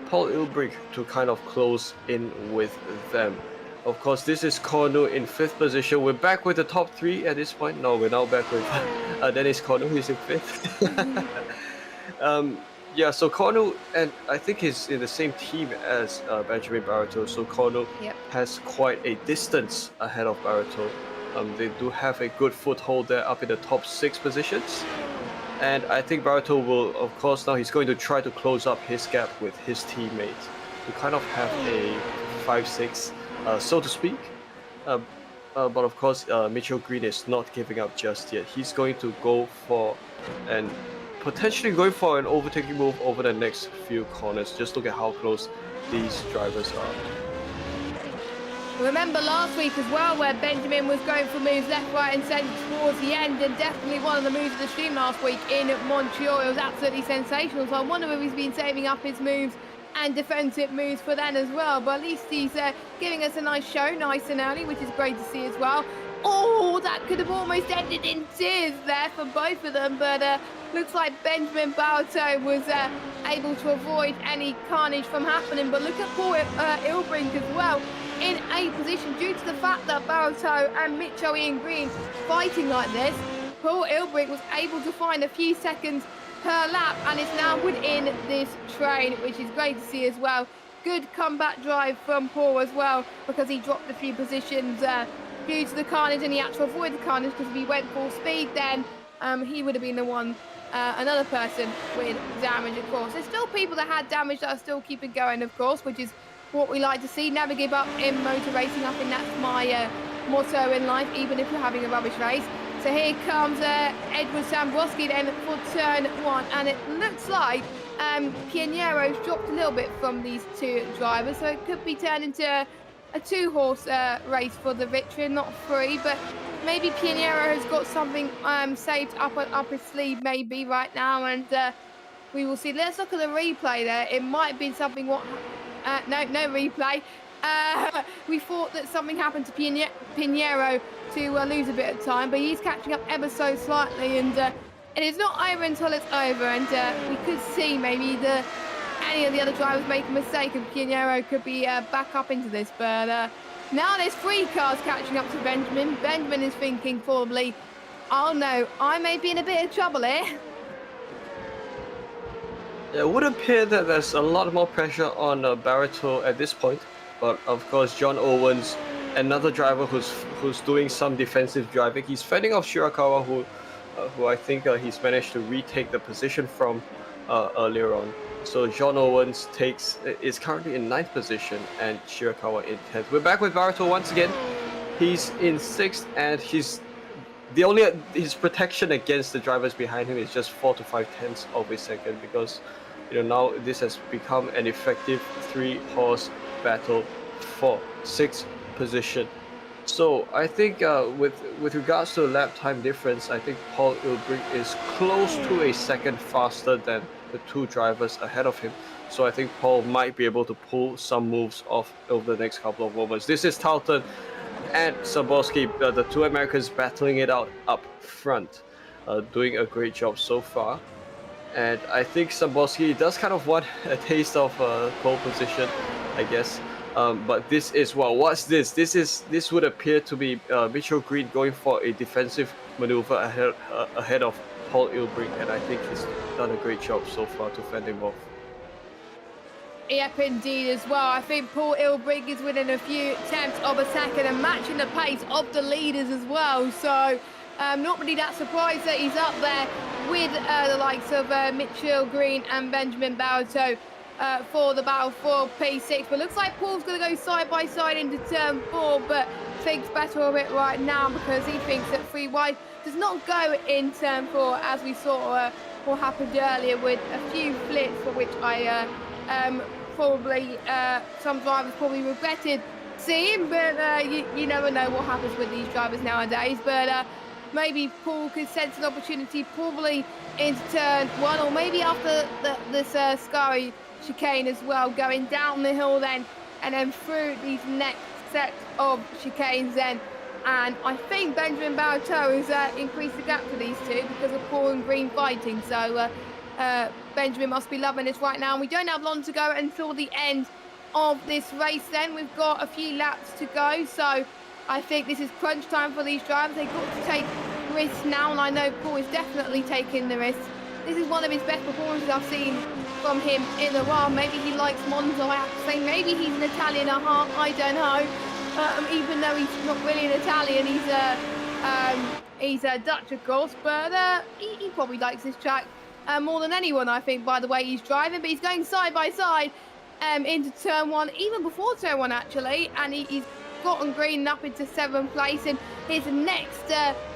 Paul Ilbrick to kind of close in with them. Of course, this is Cornu in 5th position. We're back with the top 3 at this point. No, we're now back with Dennis Cornu, who's in 5th. Yeah, so Cornell, and I think he's in the same team as Benjamin Barreto, so Cornell Yep. has quite a distance ahead of Barreto. They do have a good foothold there up in the top 6 positions. And I think Barreto will, of course, now he's going to try to close up his gap with his teammate to kind of have a 5-6, so to speak. But of course, Mitchell Green is not giving up just yet. He's going to go for and potentially going for an overtaking move over the next few corners. Just look at how close these drivers are. Remember last week as well, where Benjamin was going for moves left, right and centre towards the end, and definitely one of the moves of the stream last week in Montreal. It was absolutely sensational, so I wonder if he's been saving up his moves and defensive moves for then as well, but at least he's giving us a nice show, nice and early, which is great to see as well. Oh, that could have almost ended in tears there for both of them, but looks like Benjamin Barreto was able to avoid any carnage from happening. But look at Paul Ilbrink as well in a position due to the fact that Barreto and Mitchell Ian Green fighting like this. Paul Ilbrink was able to find a few seconds per lap and is now within this train, which is great to see as well. Good comeback drive from Paul as well, because he dropped a few positions due to the carnage, and he had to avoid the carnage because if he went full speed, then he would have been the one, another person with damage, of course. There's still people that had damage that are still keeping going, of course, which is what we like to see. Never give up in motor racing. I think that's my motto in life, even if you're having a rubbish race. So here comes Edward Sambrowski then for turn 1, and it looks like Pianiero's dropped a little bit from these two drivers, so it could be turned into a 2-horse race for the victory, not 3, but maybe Pianiero has got something saved up his sleeve maybe right now, and we will see. Let's look at the replay there. It might have been something no replay. We thought that something happened to Pianiero to lose a bit of time, but he's catching up ever so slightly, and it is not over until it's over, and we could see maybe any of the other drivers make a mistake, and Pianiero could be back up into this, but now there's 3 cars catching up to Benjamin. Benjamin is thinking probably, oh no, I may be in a bit of trouble here. It would appear that there's a lot more pressure on Barreto at this point, but of course John Owens, another driver who's doing some defensive driving. He's fending off Shirakawa, who I think he's managed to retake the position from earlier on. So John Owens is currently in 9th position and Shirakawa in 10th. We're back with Barreto once again. He's in 6th, and his protection against the drivers behind him is just 4 to 5 tenths of a second, because now this has become an effective 3-horse battle for 6th position. So I think with regards to the lap time difference, I think Paul Ilbrink is close to a second faster than the 2 drivers ahead of him. So I think Paul might be able to pull some moves off over the next couple of moments. This is Talton and Sambrowski, the 2 Americans battling it out up front, doing a great job so far. And I think Sambrowski does kind of want a taste of pole position, I guess. But this is, well, what's this? This would appear to be Mitchell Green going for a defensive maneuver ahead of Paul Ilbrink, and I think he's done a great job so far to fend him off. Yep, indeed as well. I think Paul Ilbrink is within a few tenths of a second and matching the pace of the leaders as well. So not really that surprised that he's up there with the likes of Mitchell Green and Benjamin Barreto for the battle for P6. But looks like Paul's going to go side by side into turn 4, but thinks better of it right now because he thinks that 3 wide does not go in turn 4, as we saw what happened earlier with a few flips, for which I probably some drivers probably regretted seeing, but you never know what happens with these drivers nowadays. But maybe Paul could sense an opportunity probably into turn 1, or maybe after this Scary chicane as well, going down the hill then and then through these next set of chicanes then. And I think Benjamin Barreto has increased the gap to these 2 because of Paul and Green fighting. So Benjamin must be loving this right now. We don't have long to go until the end of this race then. We've got a few laps to go. So I think this is crunch time for these drivers. They've got to take risks now. And I know Paul is definitely taking the risk this is one of his best performances I've seen from him in a while. Maybe he likes Monza, I have to say. Maybe he's an Italian at heart, I don't know. Even though he's not really an Italian, he's Dutch, of course. But he probably likes this track more than anyone, I think, by the way he's driving. But he's going side by side into turn 1, even before turn 1, actually. And he's gotten green up into 7th place. And his next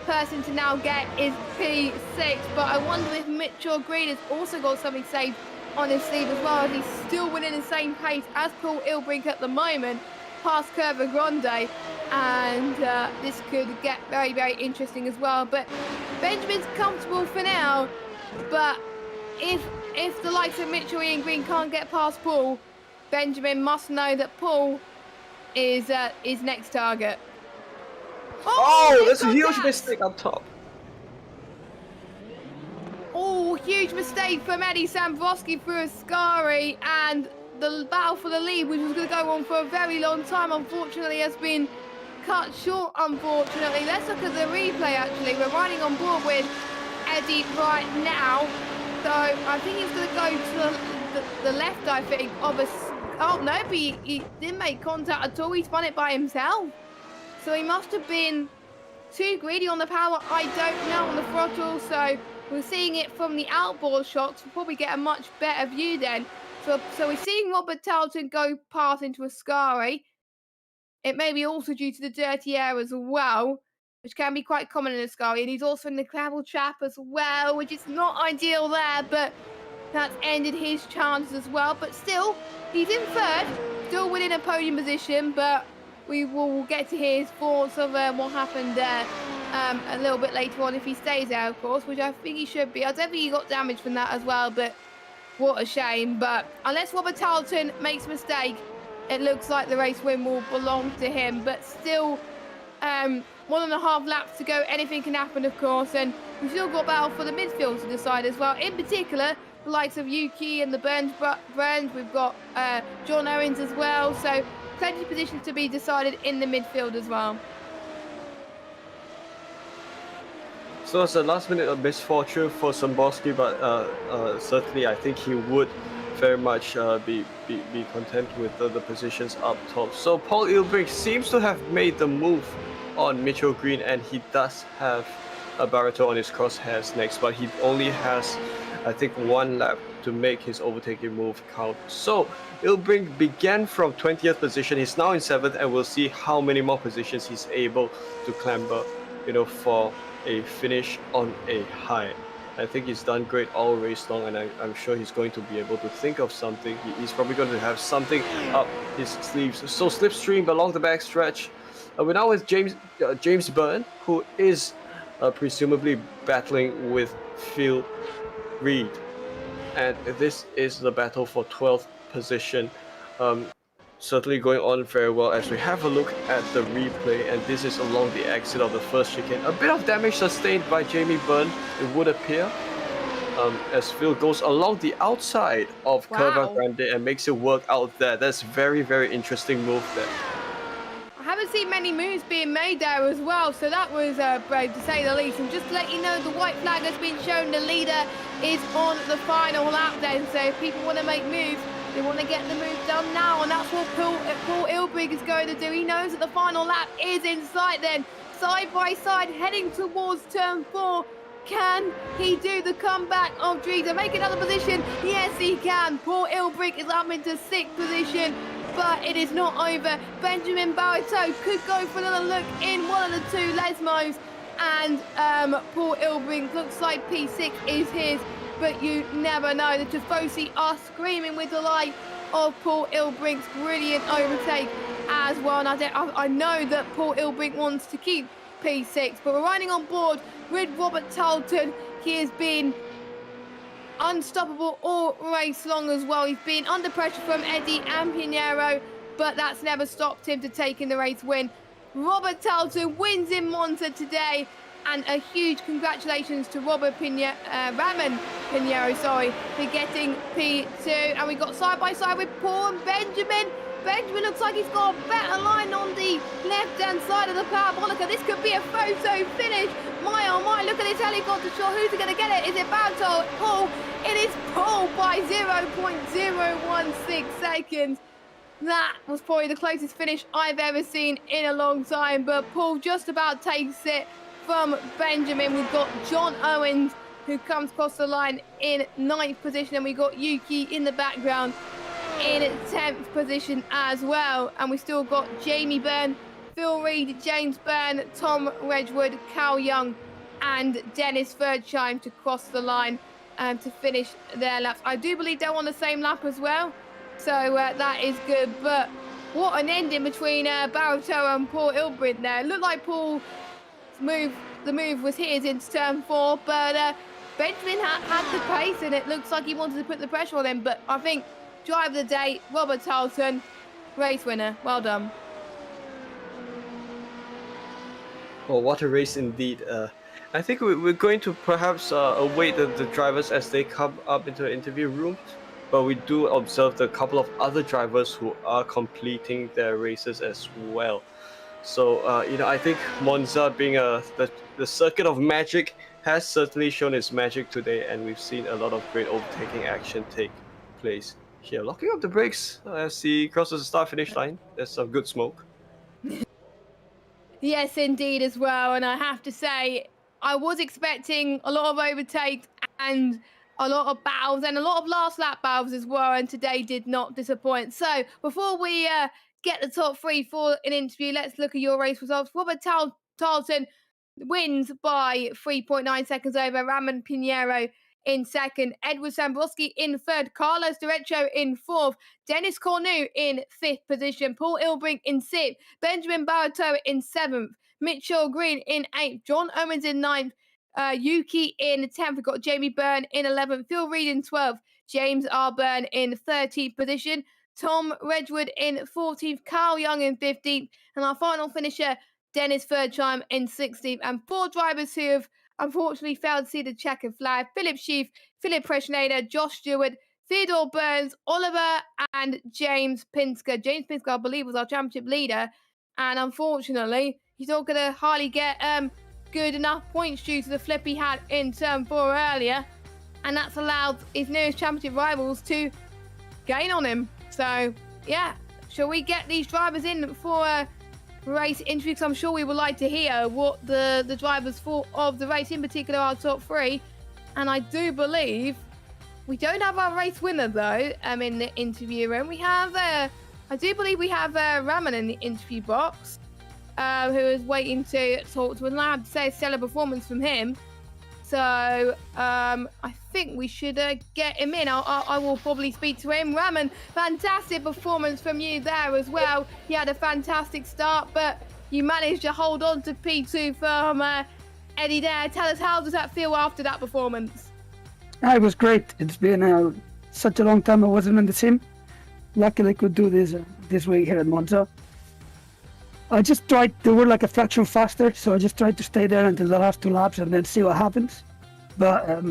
person to now get is P6. But I wonder if Mitchell Green has also got something saved on his sleeve as well, as he's still winning the same pace as Paul Ilbrink at the moment, past Curva Grande. And this could get very, very interesting as well. But Benjamin's comfortable for now. But if the likes of Mitchell Ian Green can't get past Paul, Benjamin must know that Paul is his next target. Oh, that's a huge mistake up top. Oh, huge mistake from Eddie Sambrowski through Ascari, and the battle for the lead, which was going to go on for a very long time, unfortunately has been cut short, unfortunately. Let's look at the replay, actually. We're riding on board with Eddie right now. So I think he's going to go to the left, I think, of a... Oh, no, but he didn't make contact at all. He spun it by himself. So he must have been too greedy on the power. I don't know, on the throttle. So we're seeing it from the outboard shots. We'll probably get a much better view then. So we're seeing Robert Talton go past into Ascari. It may be also due to the dirty air as well, which can be quite common in Ascari. And he's also in the gravel trap as well, which is not ideal there, but that's ended his chances as well. But still, he's in third, still within a podium position, but we will get to hear his thoughts of what happened there a little bit later on, if he stays there, of course, which I think he should be. I don't think he got damaged from that as well, but what a shame. But unless Robert Talton makes a mistake, it looks like the race win will belong to him. But still, 1.5 laps to go. Anything can happen, of course, and we've still got battle for the midfield to decide as well. In particular, the likes of Yuki and the Burns. We've got John Owens as well. So plenty of positions to be decided in the midfield as well. So it's a last minute of misfortune for Samborski, but certainly I think he would very much be content with the positions up top. So Paul Ilbrink seems to have made the move on Mitchell Green, and he does have a Barreto on his crosshairs next, but he only has, I think, 1 lap to make his overtaking move count. So Ilbrink began from 20th position. He's now in 7th, and we'll see how many more positions he's able to clamber, for a finish on a high. I think he's done great all race long, and I'm sure he's going to be able to think of something. He's probably going to have something up his sleeves. So slipstream along the back stretch. We're now with James Byrne, who is presumably battling with Phil Reed. And this is the battle for 12th position. Certainly going on very well as we have a look at the replay, and this is along the exit of the first chicane. A bit of damage sustained by Jamie Byrne, it would appear, as Phil goes along the outside of Curva Grande and makes it work out there. That's very, very interesting move there. I haven't seen many moves being made there as well, so that was brave to say the least. And just to let you know, the white flag has been shown. The leader is on the final lap then, so if people want to make moves, they want to get the move done now, and that's what Paul Ilbrink is going to do. He knows that the final lap is in sight then. Side by side, heading towards turn 4. Can he do the comeback of dreams and make another position? Yes, he can. Paul Ilbrink is up into 6th position, but it is not over. Benjamin Barreto could go for another look in one of the 2 Lesmos, and Paul Ilbrink looks like P6 is his. But you never know. The Tifosi are screaming with delight of Paul Ilbrink's brilliant overtake as well. And I know that Paul Ilbrink wants to keep P6, but we're riding on board with Robert Talton. He has been unstoppable all race long as well. He's been under pressure from Eddie and Pinheiro, but that's never stopped him to taking the race win. Robert Talton wins in Monza today. And a huge congratulations to Ramon Pinheiro, for getting P2. And we got side by side with Paul and Benjamin. Benjamin looks like he's got a better line on the left-hand side of the parabolica. This could be a photo finish. My, oh my, look at this helicopter shot. Who's going to get it? Is it Balto? Paul? It is Paul by 0.016 seconds. That was probably the closest finish I've ever seen in a long time, but Paul just about takes it from Benjamin. We've got John Owens, who comes across the line in 9th position, and we got Yuki in the background in 10th position as well. And we still got Jamie Byrne, Phil Reed, James Byrne, Tom Wedgwood, Cal Young, and Dennis Verdscheim to cross the line and to finish their laps. I do believe they're on the same lap as well, so that is good. But what an ending between Baruto and Paul Ilbrint there. It looked like Paul's move, the move was his into turn 4, but Benjamin had the pace, and it looks like he wanted to put the pressure on him. But I think drive of the day, Robert Tarleton, race winner. Well done. Well, what a race indeed. I think we're going to perhaps await the drivers as they come up into the interview room, but we do observe a couple of other drivers who are completing their races as well. So, I think Monza, being the circuit of magic, has certainly shown its magic today, and we've seen a lot of great overtaking action take place here. Locking up the brakes as he crosses the start-finish line. There's some good smoke. Yes, indeed, as well. And I have to say, I was expecting a lot of overtakes and a lot of battles and a lot of last lap battles as well, and today did not disappoint. So before we get the top 3 for an interview, let's look at your race results. Robert Tarleton wins by 3.9 seconds over Ramon Pinheiro in 2nd, Edward Sambrowski in 3rd, Carlos Derecho in 4th, Dennis Cornu in 5th position, Paul Ilbrink in 6th, Benjamin Baruto in 7th, Mitchell Green in 8th, John Owens in 9th, Yuki in 10th. We've got Jamie Byrne in 11th, Phil Reed in 12th, James R. Byrne in 13th position, Tom Wedgwood in 14th, Carl Young in 15th, and our final finisher, Dennis Verdscheim in 16th. And 4 drivers who have unfortunately failed to see the checkered flag: Philip Schief, Philip Preschnader, Josh Stewart, Theodore Burns, Oliver, and James Pinsker. James Pinsker, I believe, was our championship leader, and unfortunately, he's not going to hardly get good enough points due to the flip he had in turn 4 earlier, and that's allowed his nearest championship rivals to gain on him. So, yeah, shall we get these drivers in for a race interview? Because I'm sure we would like to hear what the drivers thought of the race, in particular our top 3. And I do believe we don't have our race winner though in the interview room. We have I do believe we have Raman in the interview box, who is waiting to talk to us. And I have to say a stellar performance from him. So I think we should get him in. I will probably speak to him. Raman, fantastic performance from you there as well. You had a fantastic start, but you managed to hold on to P2 from Eddie there. Tell us, how does that feel after that performance? It was great. It's been such a long time I wasn't in the sim. Luckily I could do this week here at Monza. I just tried to work like a fraction faster, so I just tried to stay there until the last 2 laps and then see what happens. But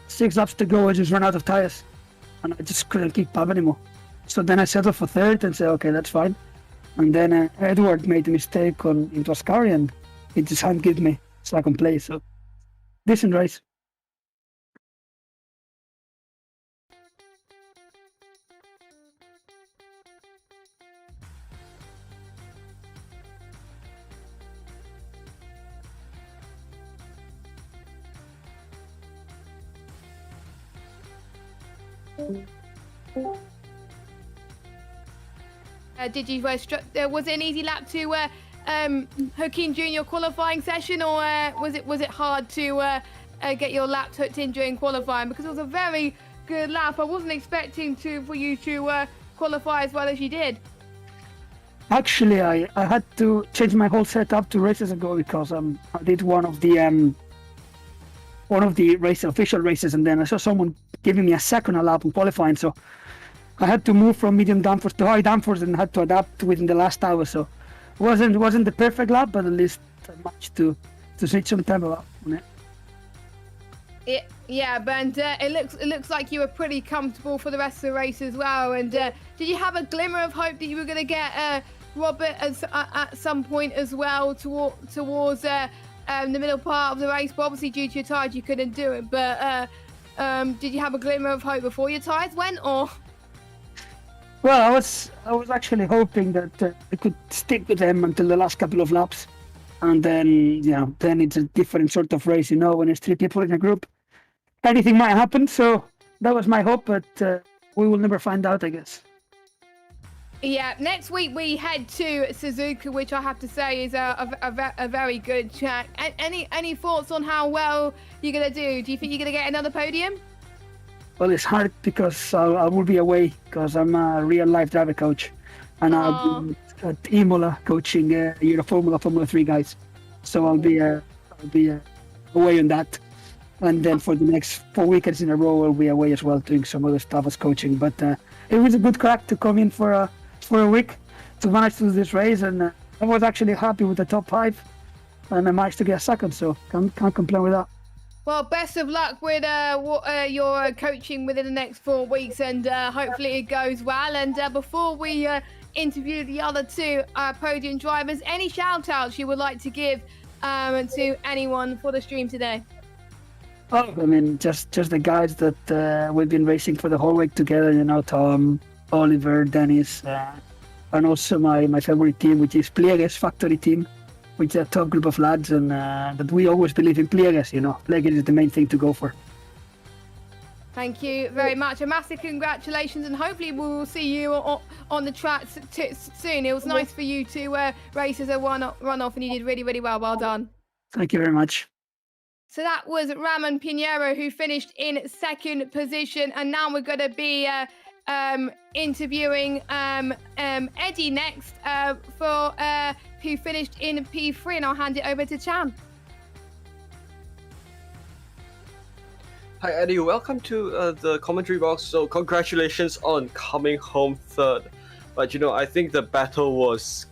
6 laps to go, I just ran out of tires and I just couldn't keep up anymore. So then I settled for 3rd and said, okay, that's fine. And then Edward made a mistake into Ascari and he just hadn't given me 2nd place. So decent race. Did you was it an easy lap to Joaquin Jr. qualifying session, or was it hard to get your lap hooked in during qualifying? Because it was a very good lap. I wasn't expecting for you to qualify as well as you did. Actually, I had to change my whole setup 2 races ago because I did one of the official races, and then I saw someone giving me a second lap in qualifying, so I had to move from medium downforce to high downforce and had to adapt within the last hour. So it wasn't the perfect lap, but at least I managed to switch some time on it. Yeah, but it looks like you were pretty comfortable for the rest of the race as well. And did you have a glimmer of hope that you were going to get Robert at some point as well towards the middle part of the race? But obviously, due to your tyres, you couldn't do it. But did you have a glimmer of hope before your tyres went, or? Well, I was actually hoping that I could stick with them until the last couple of laps, and then then it's a different sort of race, when there's 3 people in a group. Anything might happen, so that was my hope, but we will never find out, I guess. Yeah, next week we head to Suzuka, which I have to say is a very good track. Any thoughts on how well you're going to do? Do you think you're going to get another podium? Well, it's hard because I will be away because I'm a real-life driver coach, and I'll be at Imola coaching Formula 3 guys. So I'll be away on that. And then for the next 4 weekends in a row, I'll be away as well, doing some other stuff as coaching. But it was a good crack to come in for a week to manage to do this race, and I was actually happy with the top 5, and I managed to get a second, so can't complain with that. Well, best of luck with your coaching within the next 4 weeks, and hopefully it goes well. And before we interview the other 2 podium drivers, any shout-outs you would like to give to anyone for the stream today? Oh, I mean, just the guys that we've been racing for the whole week together, Tom, Oliver, Dennis, and also my favorite team, which is Pliegues Factory Team, which is a top group of lads, and that we always believe in Pliegues, Pliegues is the main thing to go for. Thank you very much. A massive congratulations, and hopefully we will see you on the track soon. It was nice for you to race as a run-off, and you did really, really well. Well done. Thank you very much. So that was Ramon Pinheiro, who finished in 2nd position, and now we're going to be interviewing Eddie next for who finished in P3, and I'll hand it over to Chan. Hi Eddie, welcome to the commentary box. So congratulations on coming home 3rd. But I think the battle was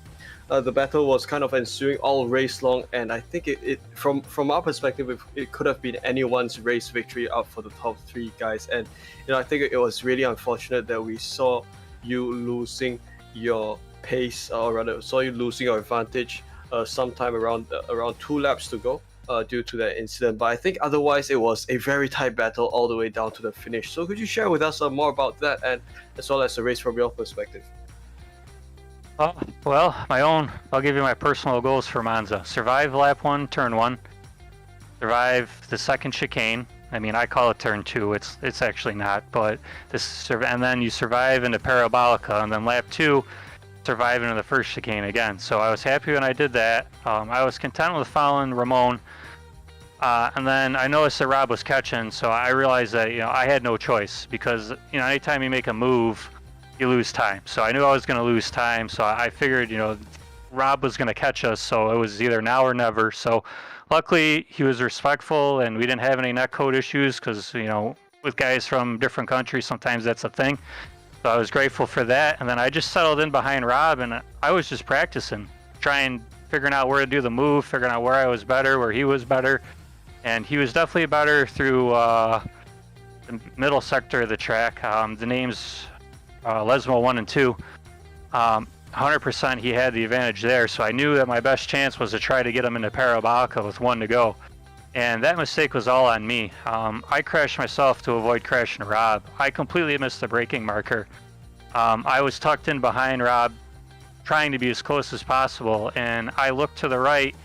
kind of ensuing all race long, and I think it from our perspective, it could have been anyone's race victory up for the top 3 guys. And I think it was really unfortunate that we saw you losing your pace, or rather saw you losing your advantage sometime around 2 laps to go due to that incident. But I think otherwise it was a very tight battle all the way down to the finish. So could you share with us more about that, and as well as the race from your perspective? Well, I'll give you my personal goals for Monza. Survive lap 1, turn 1. Survive the 2nd chicane. I mean, I call it turn 2. It's actually not, but and then you survive into Parabolica, and then lap 2, survive into the 1st chicane again. So I was happy when I did that. I was content with following Ramon. And then I noticed that Rob was catching, so I realized that I had no choice, because anytime you make a move, you lose time. So I knew I was going to lose time, so I figured Rob was going to catch us, so it was either now or never. So luckily he was respectful, and we didn't have any netcode issues, because with guys from different countries sometimes that's a thing. So I was grateful for that. And then I just settled in behind Rob, and I was just practicing, figuring out where to do the move, figuring out where I was better, where he was better. And he was definitely better through the middle sector of the track. The names Lesmo 1 and 2, 100% he had the advantage there, so I knew that my best chance was to try to get him into Parabolica with 1 to go. And that mistake was all on me. I crashed myself to avoid crashing Rob. I completely missed the braking marker. I was tucked in behind Rob, trying to be as close as possible, and I looked to the right,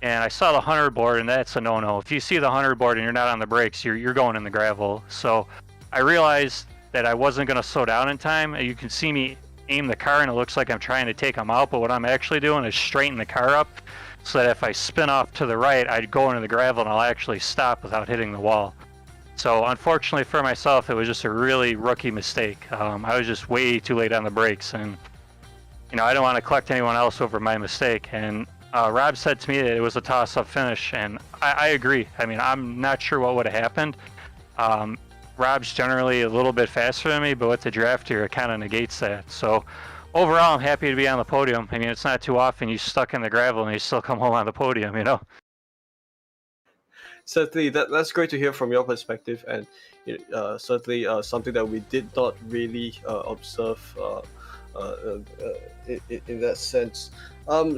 and I saw the 100 board, and that's a no-no. If you see the 100 board and you're not on the brakes, you're going in the gravel. So I realized that I wasn't going to slow down in time. You can see me aim the car, and it looks like I'm trying to take him out, but what I'm actually doing is straighten the car up so that if I spin off to the right, I'd go into the gravel and I'll actually stop without hitting the wall. So unfortunately for myself, it was just a really rookie mistake. I was just way too late on the brakes, and I don't want to collect anyone else over my mistake. And Rob said to me that it was a toss-up finish, and I agree. I mean, I'm not sure what would have happened. Rob's generally a little bit faster than me, but with the draft here, it kind of negates that. So overall, I'm happy to be on the podium. I mean, it's not too often you stuck in the gravel and you still come home on the podium, Certainly, that's great to hear from your perspective, and certainly something that we did not really observe in that sense.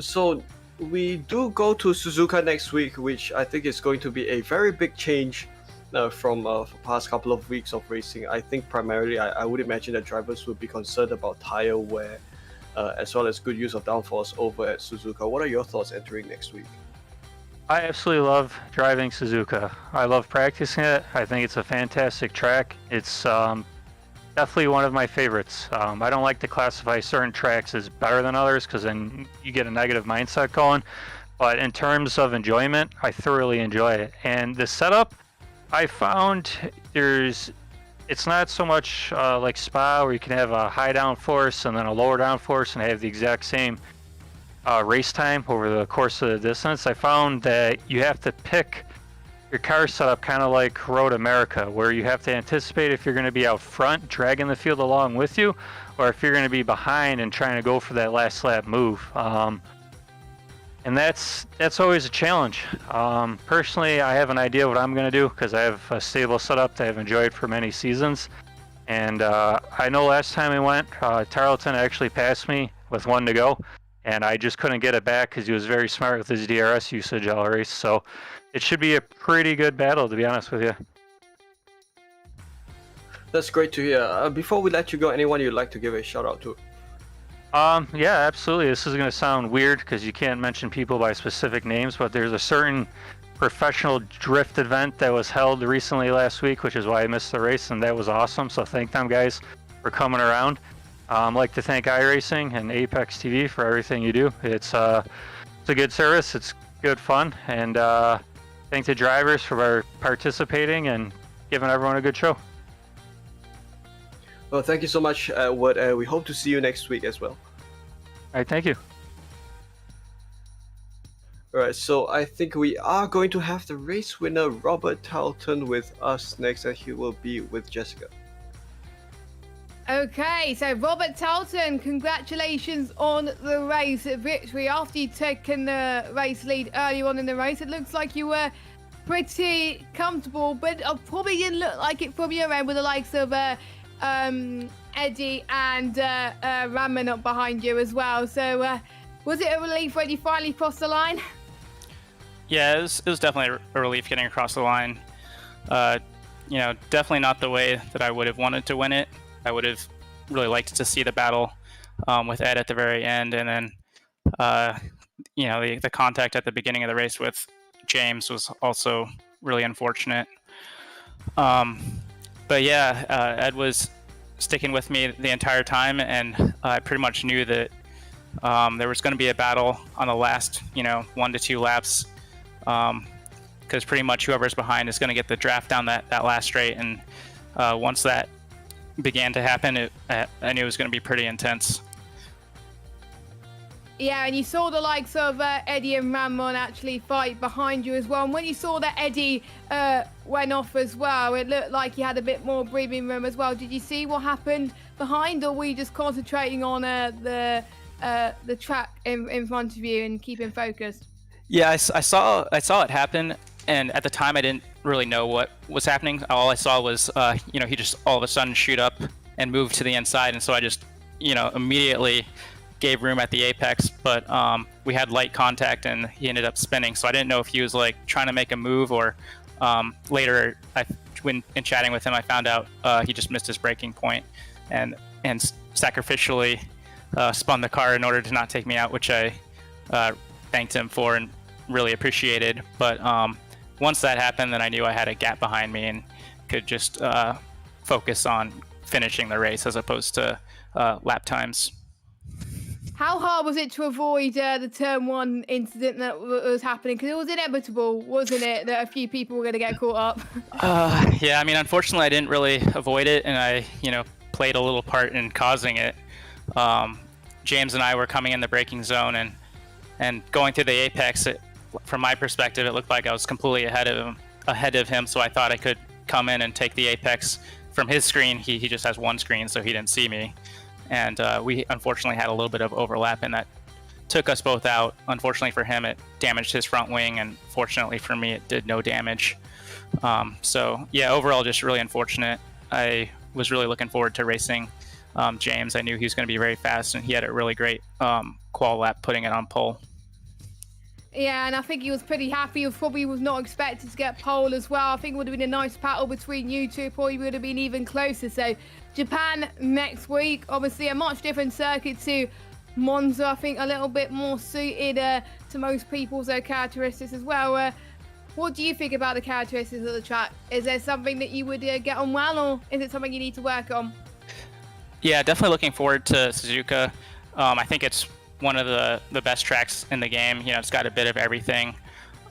So we do go to Suzuka next week, which I think is going to be a very big change from the past couple of weeks of racing. I think primarily I would imagine that drivers would be concerned about tire wear as well as good use of downforce over at Suzuka. What are your thoughts entering next week? I absolutely love driving Suzuka. I love practicing it. I think it's a fantastic track. It's definitely one of my favorites. I don't like to classify certain tracks as better than others because then you get a negative mindset going. But in terms of enjoyment, I thoroughly enjoy it. And the setup, I found it's not so much like Spa where you can have a high downforce and then a lower downforce and have the exact same race time over the course of the distance. I found that you have to pick your car setup kind of like Road America, where you have to anticipate if you're going to be out front dragging the field along with you, or if you're going to be behind and trying to go for that last lap move. And that's always a challenge. Personally, I have an idea what I'm going to do because I have a stable setup that I've enjoyed for many seasons. And I know last time we went, Tarleton actually passed me with 1 to go. And I just couldn't get it back because he was very smart with his DRS usage all race. So it should be a pretty good battle, to be honest with you. That's great to hear. Before we let you go, anyone you'd like to give a shout out to? Yeah, absolutely. This is going to sound weird because you can't mention people by specific names, but there's a certain professional drift event that was held recently last week, which is why I missed the race, and that was awesome. So thank them guys for coming around. I'd like to thank iRacing and Apex TV for everything you do. It's a good service, it's good fun, and thank the drivers for participating and giving everyone a good show. Well, thank you so much, Edward, and we hope to see you next week as well. All right, thank you. All right, so I think we are going to have the race winner, Robert Tarleton, with us next, and he will be with Jessica. Okay, so Robert Tarleton, congratulations on the race victory. After you'd taken the race lead earlier on in the race, it looks like you were pretty comfortable, but probably didn't look like it from your end with the likes of Eddie and Raman up behind you as well. So was it a relief when you finally crossed the line? Yeah, it was definitely a relief getting across the line. Definitely not the way that I would have wanted to win it. I would have really liked to see the battle with Ed at the very end, and then the contact at the beginning of the race with James was also really unfortunate. But yeah, Ed was sticking with me the entire time, and I pretty much knew that there was going to be a battle on the last 1 to 2 laps, because pretty much whoever's behind is going to get the draft down that last straight, and once that began to happen, I knew it was going to be pretty intense. Yeah, and you saw the likes of Eddie and Ramon actually fight behind you as well. And when you saw that Eddie went off as well, it looked like he had a bit more breathing room as well. Did you see what happened behind, or were you just concentrating on the track in front of you and keeping focused? Yeah, I saw it happen, and at the time I didn't really know what was happening. All I saw was he just all of a sudden shoot up and move to the inside, and so I just immediately gave room at the apex, but we had light contact and he ended up spinning, so I didn't know if he was like trying to make a move, or later when in chatting with him I found out he just missed his braking point and sacrificially spun the car in order to not take me out, which I thanked him for and really appreciated. But once that happened, then I knew I had a gap behind me and could just focus on finishing the race as opposed to lap times. How hard was it to avoid the turn 1 incident that was happening? Because it was inevitable, wasn't it, that a few people were going to get caught up? Yeah, I mean, unfortunately, I didn't really avoid it, and I, played a little part in causing it. James and I were coming in the braking zone and going through the apex. From my perspective, it looked like I was completely ahead of him, so I thought I could come in and take the apex from his screen. He just has one screen, so he didn't see me. And we unfortunately had a little bit of overlap in that took us both out. Unfortunately for him, it damaged his front wing, and fortunately for me, it did no damage. So yeah, overall, just really unfortunate. I was really looking forward to racing James. I knew he was going to be very fast, and he had a really great qual lap putting it on pole. Yeah, and I think he was pretty happy. He probably was not expected to get pole as well. I think it would have been a nice battle between you two. Probably would have been even closer. So Japan next week, obviously a much different circuit to Monza. I think a little bit more suited to most people's characteristics as well. What do you think about the characteristics of the track? Is there something that you would get on well, or is it something you need to work on? Yeah, definitely looking forward to Suzuka. I think it's one of the best tracks in the game. You know, it's got a bit of everything.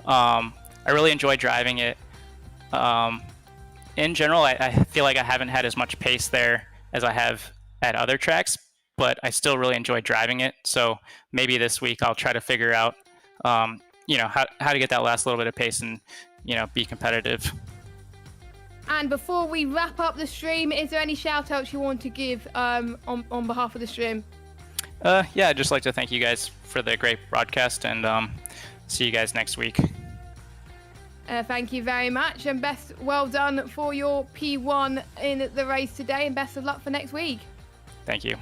I really enjoy driving it. In general, I feel like I haven't had as much pace there as I have at other tracks, but I still really enjoy driving it. So maybe this week I'll try to figure out, you know, how to get that last little bit of pace and, you know, be competitive. And before we wrap up the stream, is there any shout outs you want to give on behalf of the stream? Yeah, I'd just like to thank you guys for the great broadcast, and see you guys next week. Thank you very much, and well done for your P1 in the race today, and best of luck for next week. Thank you.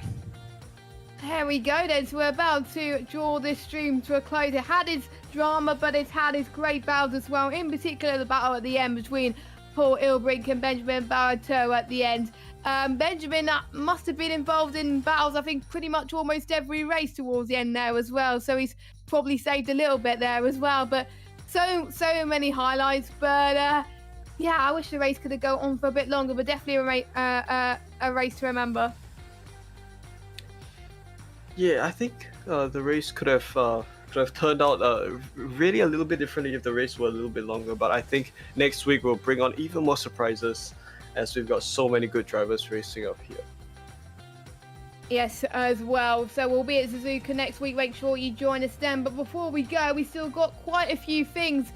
There we go then, so we're about to draw this stream to a close. It had its drama, but it's had its great battles as well, in particular the battle at the end between Paul Ilbrink and Benjamin Barateau at the end. Benjamin must have been involved in battles, I think, pretty much almost every race towards the end there as well, so he's probably saved a little bit there as well, but so many highlights. But yeah, I wish the race could have gone on for a bit longer, but definitely a race to remember. Yeah, I think the race could have turned out really a little bit differently if the race were a little bit longer, but I think next week we'll bring on even more surprises, as we've got so many good drivers racing up here. Yes, as well. So we'll be at Suzuka next week. Make sure you join us then. But before we go, we still got quite a few things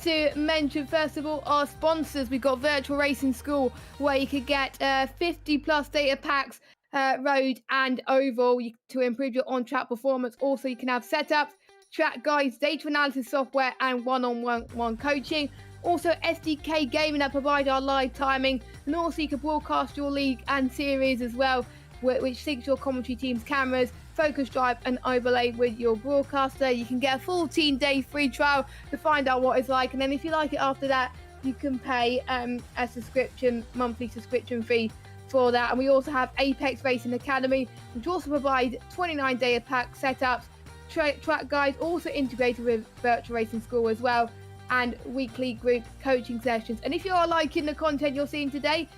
to mention. First of all, our sponsors. We've got Virtual Racing School, where you could get 50 plus data packs, road and oval, to improve your on-track performance. Also, you can have setups, track guides, data analysis software, and one-on-one coaching. Also, SDK Gaming that provide our live timing, and also you can broadcast your league and series as well, which syncs your commentary team's cameras, focus drive, and overlay with your broadcaster. You can get a 14-day free trial to find out what it's like, and then if you like it after that, you can pay a monthly subscription fee for that. And we also have Apex Racing Academy, which also provide 29-day pack setups, track guides, also integrated with Virtual Racing School as well, and weekly group coaching sessions. And if you are liking the content you're seeing today,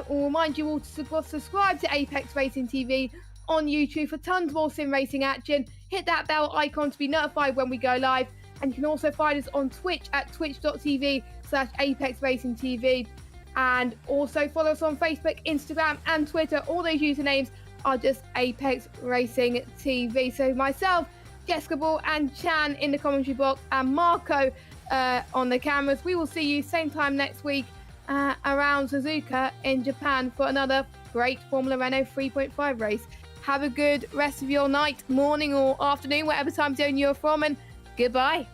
we'll remind you all to subscribe to Apex Racing TV on YouTube for tons more sim racing action. Hit that bell icon to be notified when we go live, and you can also find us on Twitch at twitch.tv/Apex Racing TV, and also follow us on Facebook, Instagram, and Twitter. All those usernames are just Apex Racing TV. So myself, Jessica Ball, and Chan in the commentary box, and Marco on the cameras. We will see you same time next week around Suzuka in Japan for another great Formula Renault 3.5 race. Have a good rest of your night, morning, or afternoon, whatever time zone you're from, and goodbye.